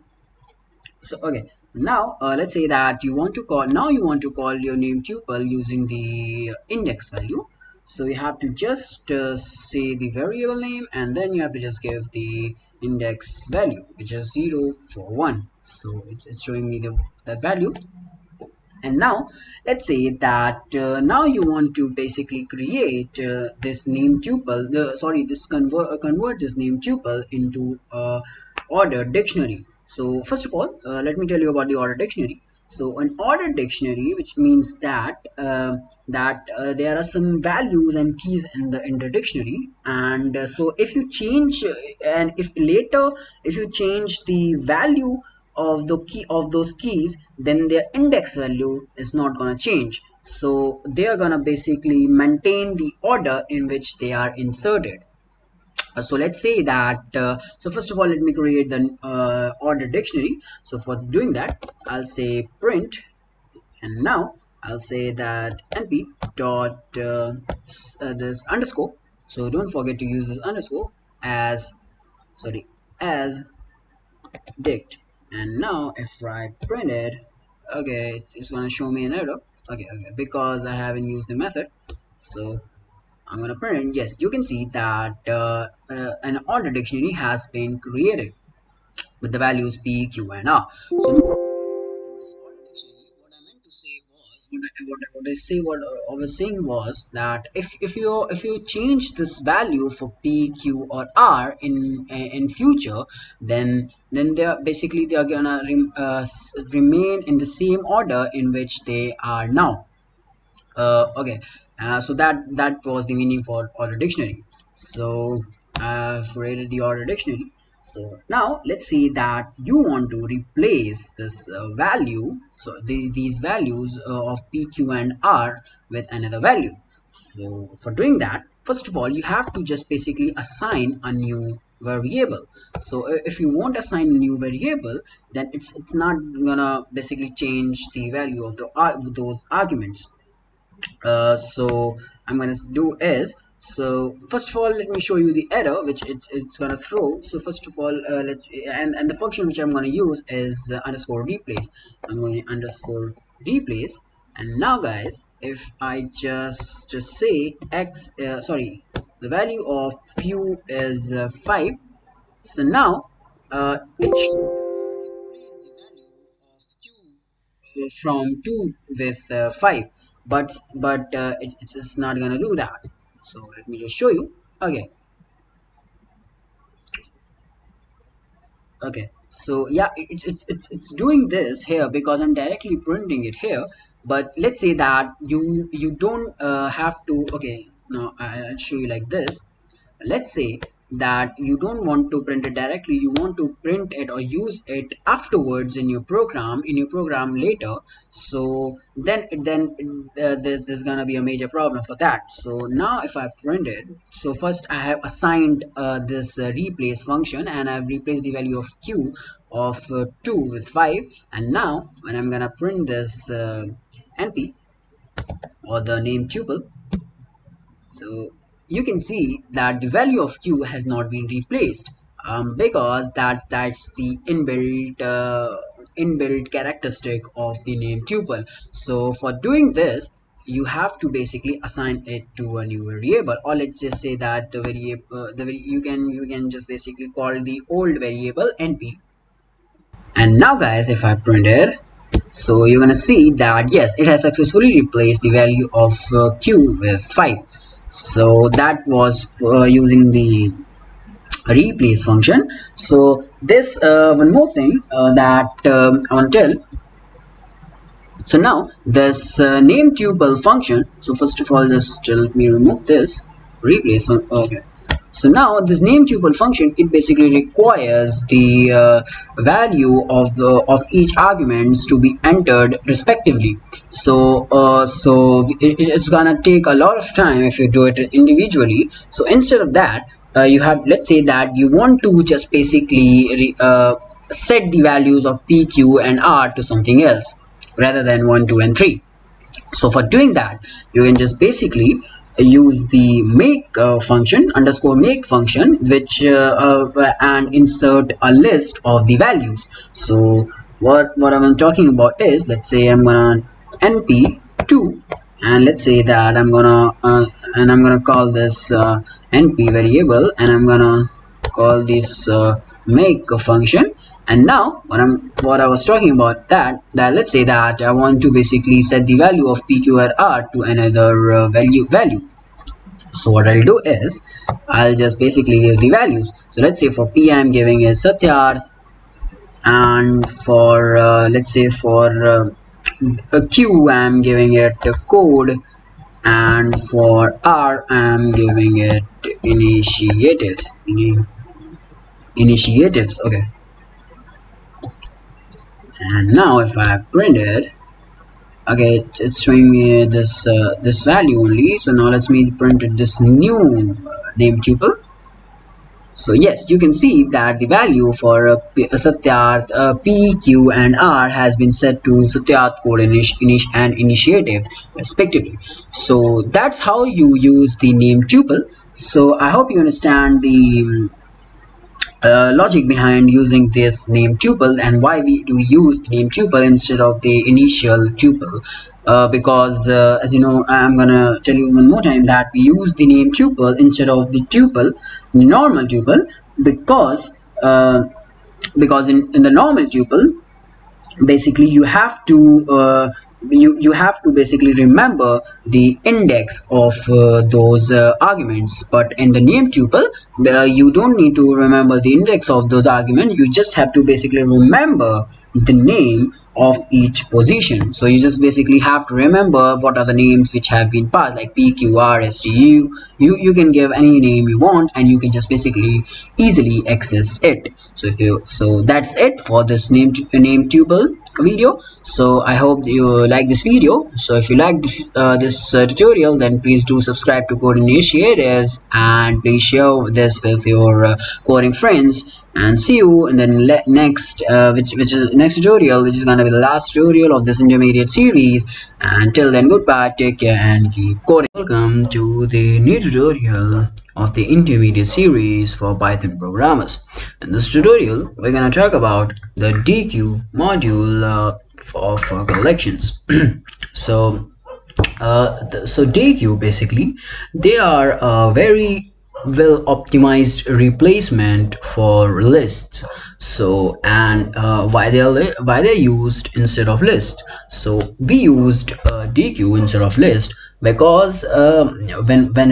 So okay, now let's say that you want to call your name tuple using the index value. So you have to just say the variable name, and then you have to just give the index value which is 0 for 1. So it's showing me that value. And now let's say that now you want to basically create this name tuple, convert this name tuple into ordered dictionary. So first of all, let me tell you about the ordered dictionary. So an ordered dictionary, which means that there are some values and keys in the dictionary, and so if you change and if later if you change the value of the key of those keys, then their index value is not gonna change. So they are gonna basically maintain the order in which they are inserted. So let's say that so first of all let me create the order dictionary. So for doing that I'll say print, and now I'll say that np dot this underscore, so don't forget to use this underscore as as dict. And now if I print it, okay, it's gonna show me an error. Okay, because I haven't used the method. So I'm gonna print it. Yes, you can see that an order dictionary has been created with the values p, q, and r. So in this order dictionary, what I meant to say was what I was saying was that if you change this value for p, q, or r in future, then they are gonna remain in the same order in which they are now. Okay, so that was the meaning for order dictionary. So I've created the order dictionary. So now let's say that you want to replace this value, so these values of p, q, and r with another value. So for doing that, first of all you have to just basically assign a new variable. So if you won't assign a new variable, then it's not gonna basically change the value of those arguments. So I'm gonna do is, so first of all let me show you the error which it's gonna throw. So first of all let's and the function which I'm gonna use is underscore replace. I'm going to underscore replace, and now guys if I just say x, the value of q is 5, so now it should replace the value of q from 2 with 5, but it's just not gonna do that. So let me just show you. Okay, so yeah, it's doing this here because I'm directly printing it here. But let's say that you don't have to. Okay, now I'll show you like this. Let's say that you don't want to print it directly, you want to print it or use it afterwards in your program later. So then there's gonna be a major problem for that. So now if I print it, so first I have assigned this replace function, and I've replaced the value of q of 2 with 5. And now when I'm gonna print this np, or the name tuple, so you can see that the value of q has not been replaced, because that's the inbuilt characteristic of the name tuple. So for doing this, you have to basically assign it to a new variable, or let's just say that the variable you can just basically call the old variable np. And now guys, if I print it, so you're gonna see that yes, it has successfully replaced the value of q with 5. So that was using the replace function. So this one more thing that I want to tell. So now this name tuple function, so first of all, just let me remove this replace function. Okay, so now this name tuple function, it basically requires the value of each arguments to be entered respectively. So it's gonna take a lot of time if you do it individually. So instead of that, you have, let's say that you want to just basically set the values of p, q and r to something else rather than 1, 2 and 3. So for doing that, you can just basically use the make function, underscore make function, which and insert a list of the values. So what I'm talking about is, let's say I'm gonna np2, and let's say that I'm gonna call this np variable, and I'm gonna call this make function. And now what I was talking about, that let's say that I want to basically set the value of p, q and r to another value. So what I'll do is, I'll just basically give the values. So let's say for p I'm giving is Satyarth, and for let's say for q I'm giving it code, and for r I'm giving it initiatives. Okay, and now if I print it, okay, it's showing me this value only. So now let's me print it, this new name tuple. So yes, you can see that the value for Satyarth, P, Q and R has been set to Satyarth code and initiative respectively. So that's how you use the name tuple. So I hope you understand the logic behind using this name tuple, and why we do use the name tuple instead of the initial tuple. Because as you know, I'm gonna tell you one more time that we use the name tuple instead of the tuple, the normal tuple, because in the normal tuple, basically you have to you have to basically remember the index of those arguments. But in the name tuple, you don't need to remember the index of those arguments, you just have to basically remember the name of each position. So you just basically have to remember what are the names which have been passed, like p, q, r, s, t, u. You can give any name you want, and you can just basically easily access it. So that's it for this name tuple video. So I hope you like this video. So if you like this tutorial, then please do subscribe to Code Initiatives, and please share this with your coding friends. And see you in the next which is next tutorial, which is gonna be the last tutorial of this intermediate series. Until then, goodbye, take care, and keep coding. Welcome to the new tutorial of the intermediate series for Python programmers. In this tutorial, we're gonna talk about the DQ module for collections. So So DQ basically, they are a very well optimized replacement for lists. So and why they're used instead of list. So we used DQ instead of list because when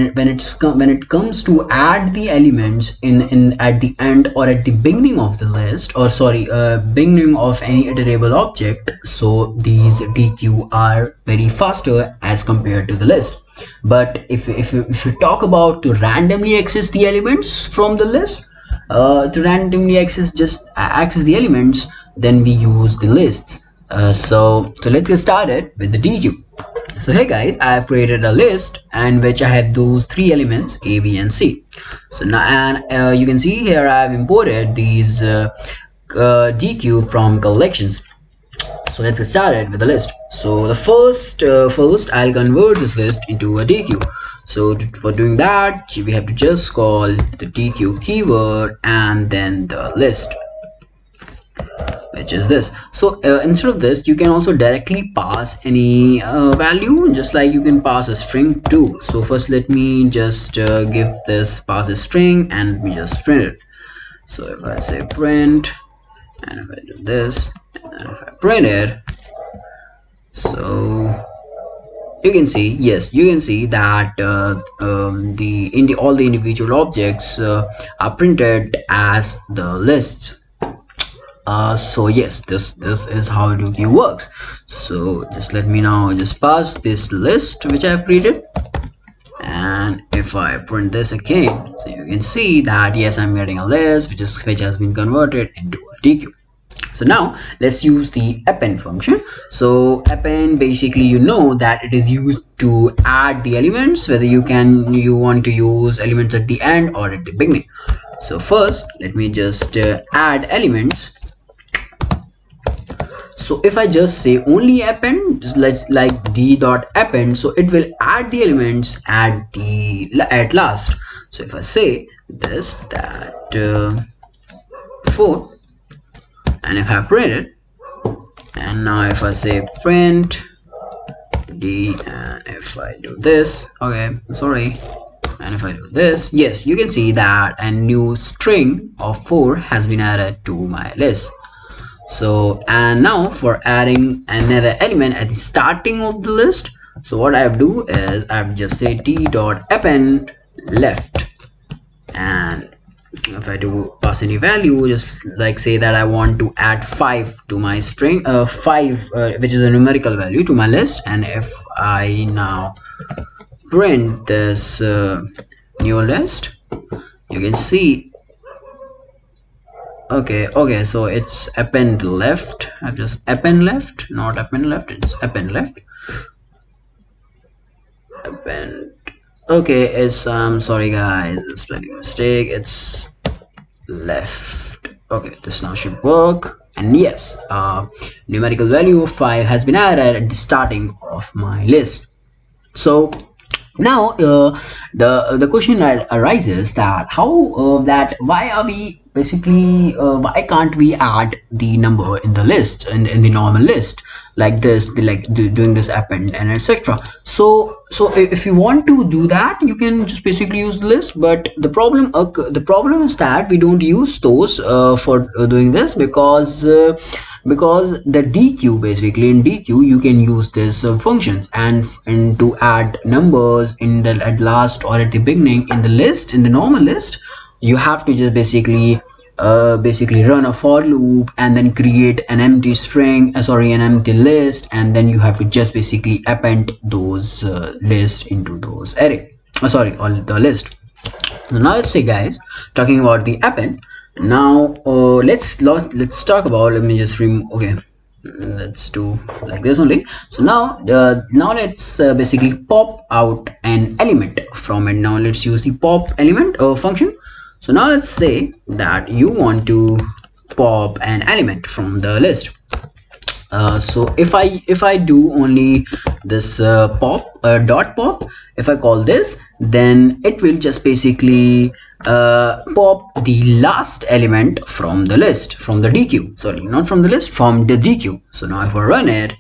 it comes to add the elements in at the end or at the beginning of the list, or sorry, beginning of any iterable object, so these DQ are very faster as compared to the list. But if you talk about to randomly access the elements from the list, to randomly access the elements, then we use the lists. So let's get started with the DQ. So hey guys, I have created a list in which I have those three elements A, B and C. So now, and you can see here I have imported these DQ from collections. So let's get started with the list. So the first I'll convert this list into a DQ. So for doing that, we have to just call the DQ keyword and then the list, which is this. So instead of this, you can also directly pass any value, just like you can pass a string too. So first let me just give this pass a string and let me just print it. So if I say print, and if I do this, and if I print it, so you can see, yes, you can see that all the individual objects are printed as the lists. So yes, this is how DQ works. So just let me now just pass this list which I have created, and if I print this again, so you can see that yes, I'm getting a list which has been converted into a DQ. So now let's use the append function. So append, basically, you know that it is used to add the elements, whether you want to use elements at the end or at the beginning. So first let me just add elements. So if I just say only append, let's like d dot append, so it will add the elements at last. So if I say this, that 4, and if I print it, and now if I say print d, and if I do this, okay, sorry, and if I do this, yes, you can see that a new string of 4 has been added to my list. So, and now for adding another element at the starting of the list, so what I have do is I have just say d dot append left, and if I do pass any value, just like say that I want to add 5 to my string, 5 which is a numerical value, to my list, and if I now print this new list, you can see, okay, so it's append left. I've just append left, not append left, it's append left. Append, okay, it's sorry guys, it's spelling mistake, it's left. Okay, this now should work, and yes, numerical value of 5 has been added at the starting of my list. So now the question arises that how why are we basically why can't we add the number in the list, in the normal list, like this, doing this append and etc. So if you want to do that, you can just basically use the list, but the problem is that we don't use those for doing this, because the DQ, basically in DQ you can use this functions and to add numbers in the at last or at the beginning in the list, in the normal list. You have to just basically run a for loop and then create an empty string, an empty list, and then you have to just basically append those lists into those array, all the list. So now let's say guys, talking about the append, now let's talk about, let me just remove, okay, let's do like this only. So now let's basically pop out an element from it. Now let's use the pop element function. So now let's say that you want to pop an element from the list. So if I do only this pop dot pop, if I call this, then it will just basically pop the last element from the list, from the DQ, sorry, not from the list, from the DQ. So now if I run it,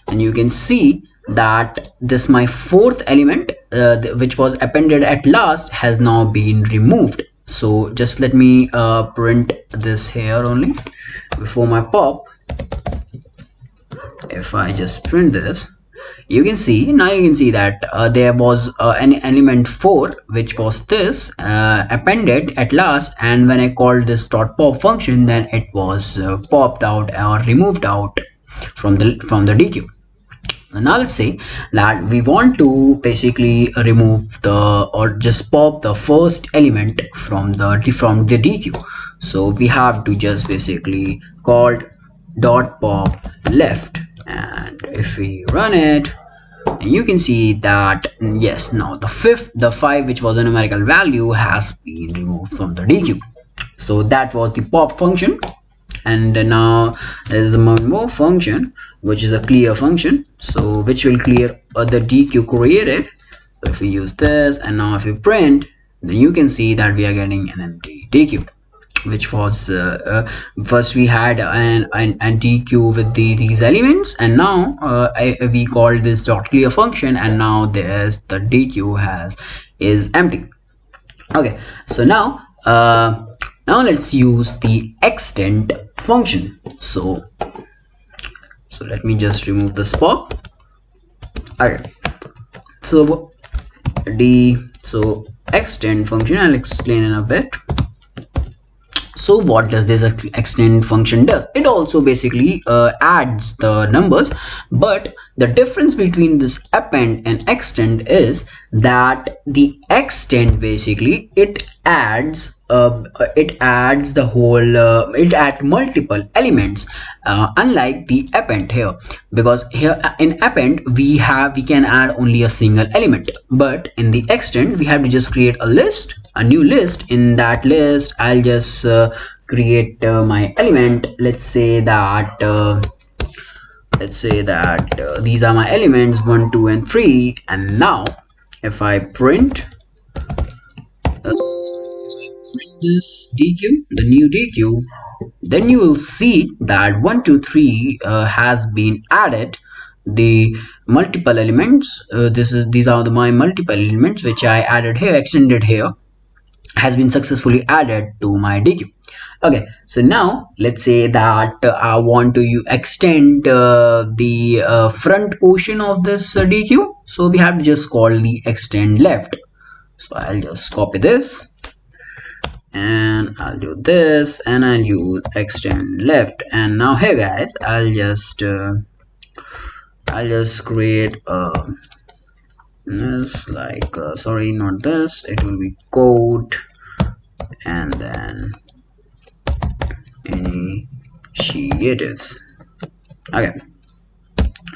and you can see that this my fourth element which was appended at last has now been removed. So just let me print this here only before my pop. If I just print this, you can see that there was an element 4 which was this appended at last, and when I called this dot pop function, then it was popped out or removed out from the DQ. Now let's say that we want to basically remove or just pop the first element from the DQ. So we have to just basically call dot pop left, and if we run it, you can see that yes, now the 5 which was a numerical value has been removed from the DQ. So that was the pop function. And now there is one more function which is a clear function, so which will clear the DQ created. So if we use this, and now if we print, then you can see that we are getting an empty DQ, which was first we had an DQ with these elements, and now we called this dot clear function, and now there's the DQ is empty. Okay, so now let's use the extend function. So let me just remove this pop. Okay, so extend function, I'll explain in a bit. So what does this extend function does? It also basically adds the numbers, but the difference between this append and extend is that the extend basically it adds the whole it adds multiple elements, unlike the append here, because here in append we can add only a single element, but in the extend we have to just create a new list. In that list I'll just create my element. Let's say that these are my elements 1, 2 and 3, and now if I print this DQ, the new DQ, then you will see that 1, 2, 3 has been added. The multiple elements, these are my multiple elements which I added here, extended here, has been successfully added to my DQ. Okay, so now let's say that I want to extend the front portion of this DQ, so we have to just call the extend left. So I'll just copy this, and I'll do this, and I'll use extend left. And now here guys, I'll just create this, like sorry, not this, it will be code and then initiatives. Okay,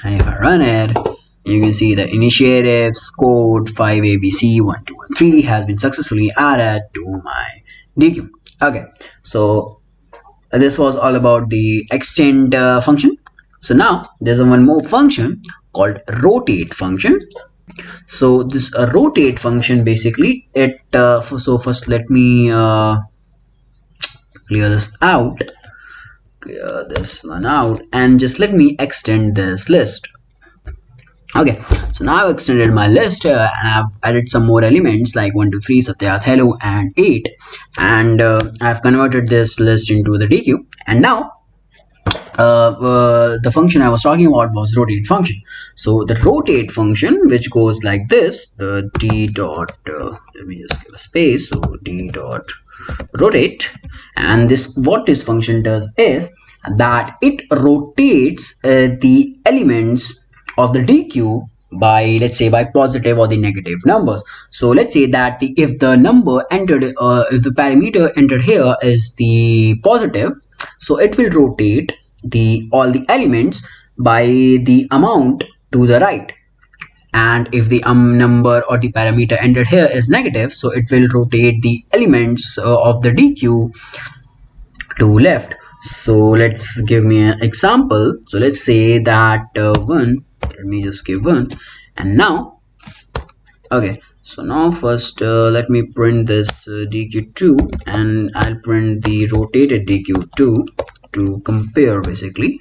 and if I run it, you can see that initiatives code 5 ABC 1, 2 and 3 has been successfully added to my DQ. Okay, so this was all about the extend function. So now there's one more function called rotate function. So this rotate function basically it so first let me clear this one out, and just let me extend this list. Okay, so now I've extended my list and I've added some more elements like 1, 2, 3, Satyath, hello and 8, and I've converted this list into the DQ. And now the function I was talking about was rotate function. So the rotate function, which goes like this, the d dot let me just give a space, so d dot rotate, and this what this function does is that it rotates the elements of the DQ by, let's say, by positive or the negative numbers. So let's say that if the number entered if the parameter entered here is the positive, so it will rotate all the elements by the amount to the right, and if the number or the parameter entered here is negative, so it will rotate the elements of the DQ to left. So let's give me an example. So let's say that 1, let me just give 1, and now okay, so now first let me print this DQ2, and I'll print the rotated DQ2 to compare basically.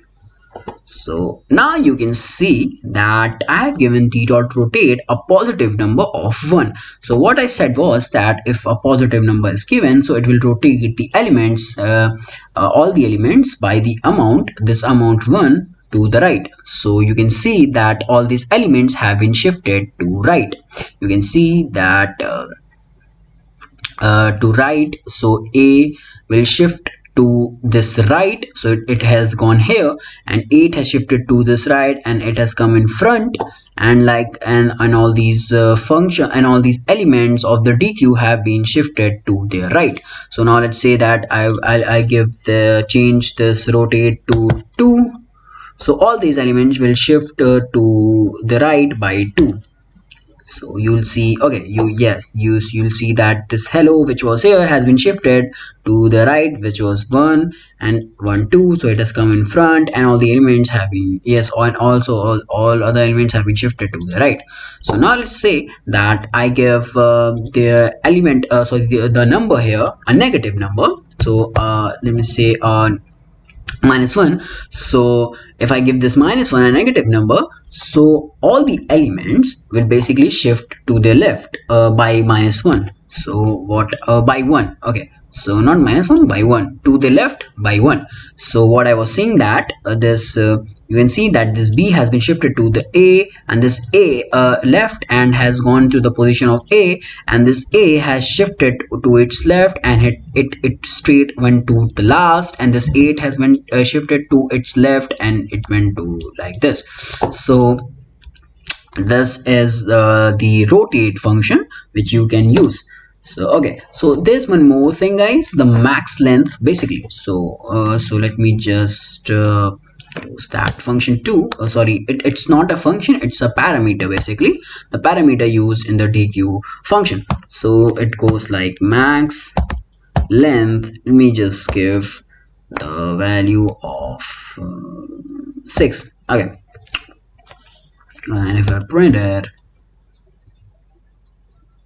So now you can see that I have given t dot rotate a positive number of 1. So what I said was that if a positive number is given, so it will rotate the elements, all the elements by the amount, this amount 1 to the right. So you can see that all these elements have been shifted to right. You can see that to right, so A will shift to this right, so it has gone here, and 8 has shifted to this right and it has come in front, and like and all these function and all these elements of the DQ have been shifted to their right. So now let's say that I give the change this rotate to 2, so all these elements will shift to the right by 2. So you'll see, okay, you'll see that this hello which was here has been shifted to the right, which was 1 and 1 2, so it has come in front, and all the elements have been, yes, and also all other elements have been shifted to the right. So now let's say that I give the element so the number here a negative number. So let me say -1. So if I give this -1 a negative number, so all the elements will basically shift to the left by -1. So what by 1, okay, so not -1, by 1, to the left by 1. So what I was saying that this you can see that this B has been shifted to the A, and this A left and has gone to the position of A, and this A has shifted to its left and it straight went to the last, and this 8 has been shifted to its left and it went to like this. So this is the rotate function which you can use. So okay, so there's one more thing guys, the max length basically. So so let me just close that function too. Sorry, it's not a function, it's a parameter basically, the parameter used in the DQ function. So it goes like max length, let me just give the value of 6. Okay, and if I print it,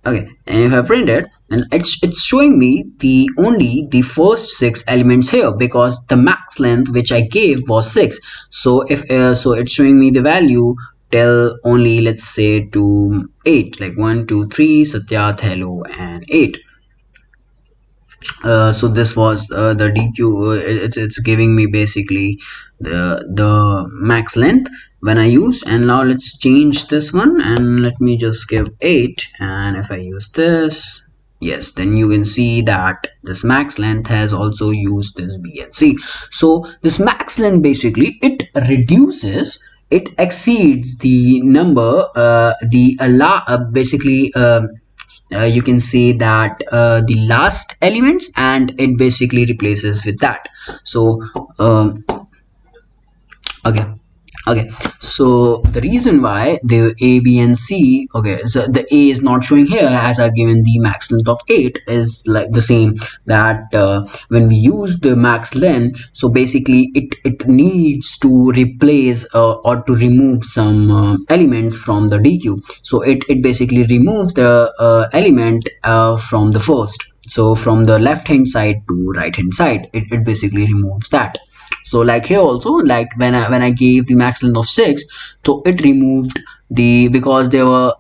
okay, and if I print it, and it's showing me only the first 6 elements here, because the max length which I gave was 6. So if so it's showing me the value till only, let's say, to 8, like 1 2 3 Satyat, hello, and 8. So this was the DQ. It's giving me basically the max length when I used. And now let's change this one, and let me just give 8, and if I use this, yes, then you can see that this max length has also used this B and C. So this max length basically it reduces, it exceeds the number basically you can say that the last elements, and it basically replaces with that. So okay, so the reason why the A, B and C, okay, so the A is not showing here as I've given the max length of 8 is like the same, that when we use the max length, so basically it needs to replace or to remove some elements from the DQ. So it basically removes the element from the first, so from the left hand side to right hand side, it basically removes that. So like here also, like when I gave the max length of 6, so it removed the, because there were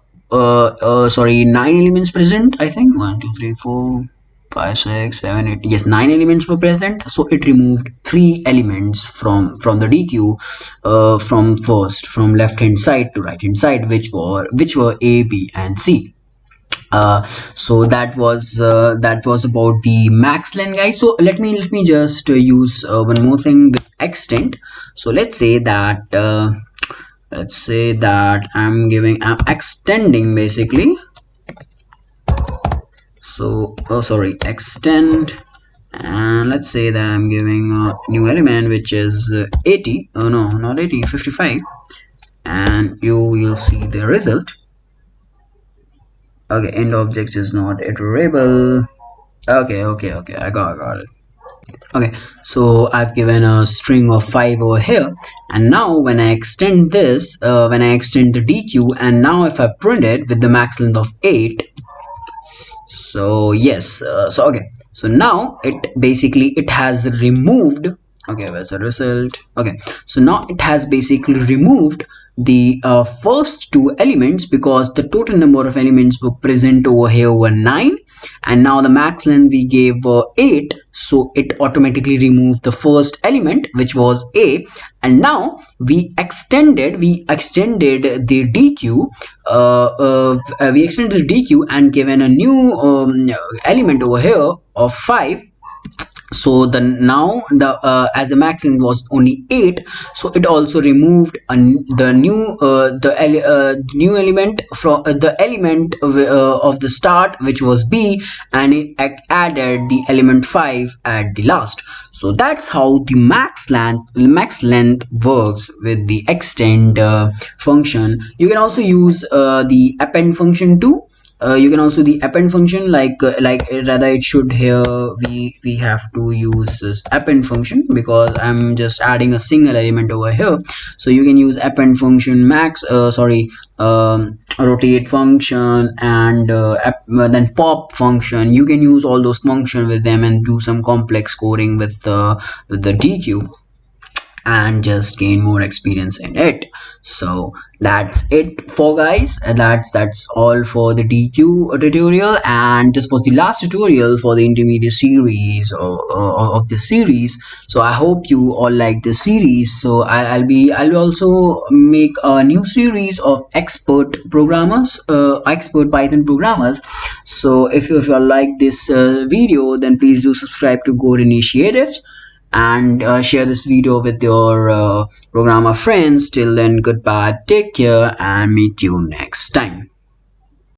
sorry, 9 elements present, I think 1 2 3 4 5 6 7 8, yes, 9 elements were present, so it removed 3 elements from the DQ from left hand side to right hand side, which were A, B and C. So that was about the max length guys. So let me just use one more thing with extend. So let's say that I'm extending basically. So sorry, extend, and let's say that I'm giving a new element which is 80, oh no, not 80, 55, and you'll see the result. Okay, end object is not iterable. Okay, I got it. Okay, so I've given a string of 5 over here, and now when I extend this, when I extend the DQ, and now if I print it with the max length of 8, so yes, so okay, so now it basically it has removed Okay, where's the result? Okay, so now it has basically removed the first two elements because the total number of elements were present over here were 9, and now the max length we gave 8, so it automatically removed the first element, which was a. And now we extended the dq, we extended the dq and given a new element over here of 5. So the now the as the maximum was only 8, so it also removed the new element from the element of the start, which was b, and it added the element 5 at the last. So that's how the max length works with the extend function. You can also use the append function too. You can also the append function, rather it should here we have to use this append function because I'm just adding a single element over here. So you can use append function, rotate function, and then pop function. You can use all those functions with them and do some complex coding with the dq and just gain more experience in it. So that's it for guys, and that's all for the dq tutorial, and this was the last tutorial for the intermediate series of the series. So I hope you all like this series. So I'll also make a new series of expert python programmers. So if you like this video, then please do subscribe to Go Initiatives, and share this video with your programmer friends. Till then, goodbye, take care, and meet you next time.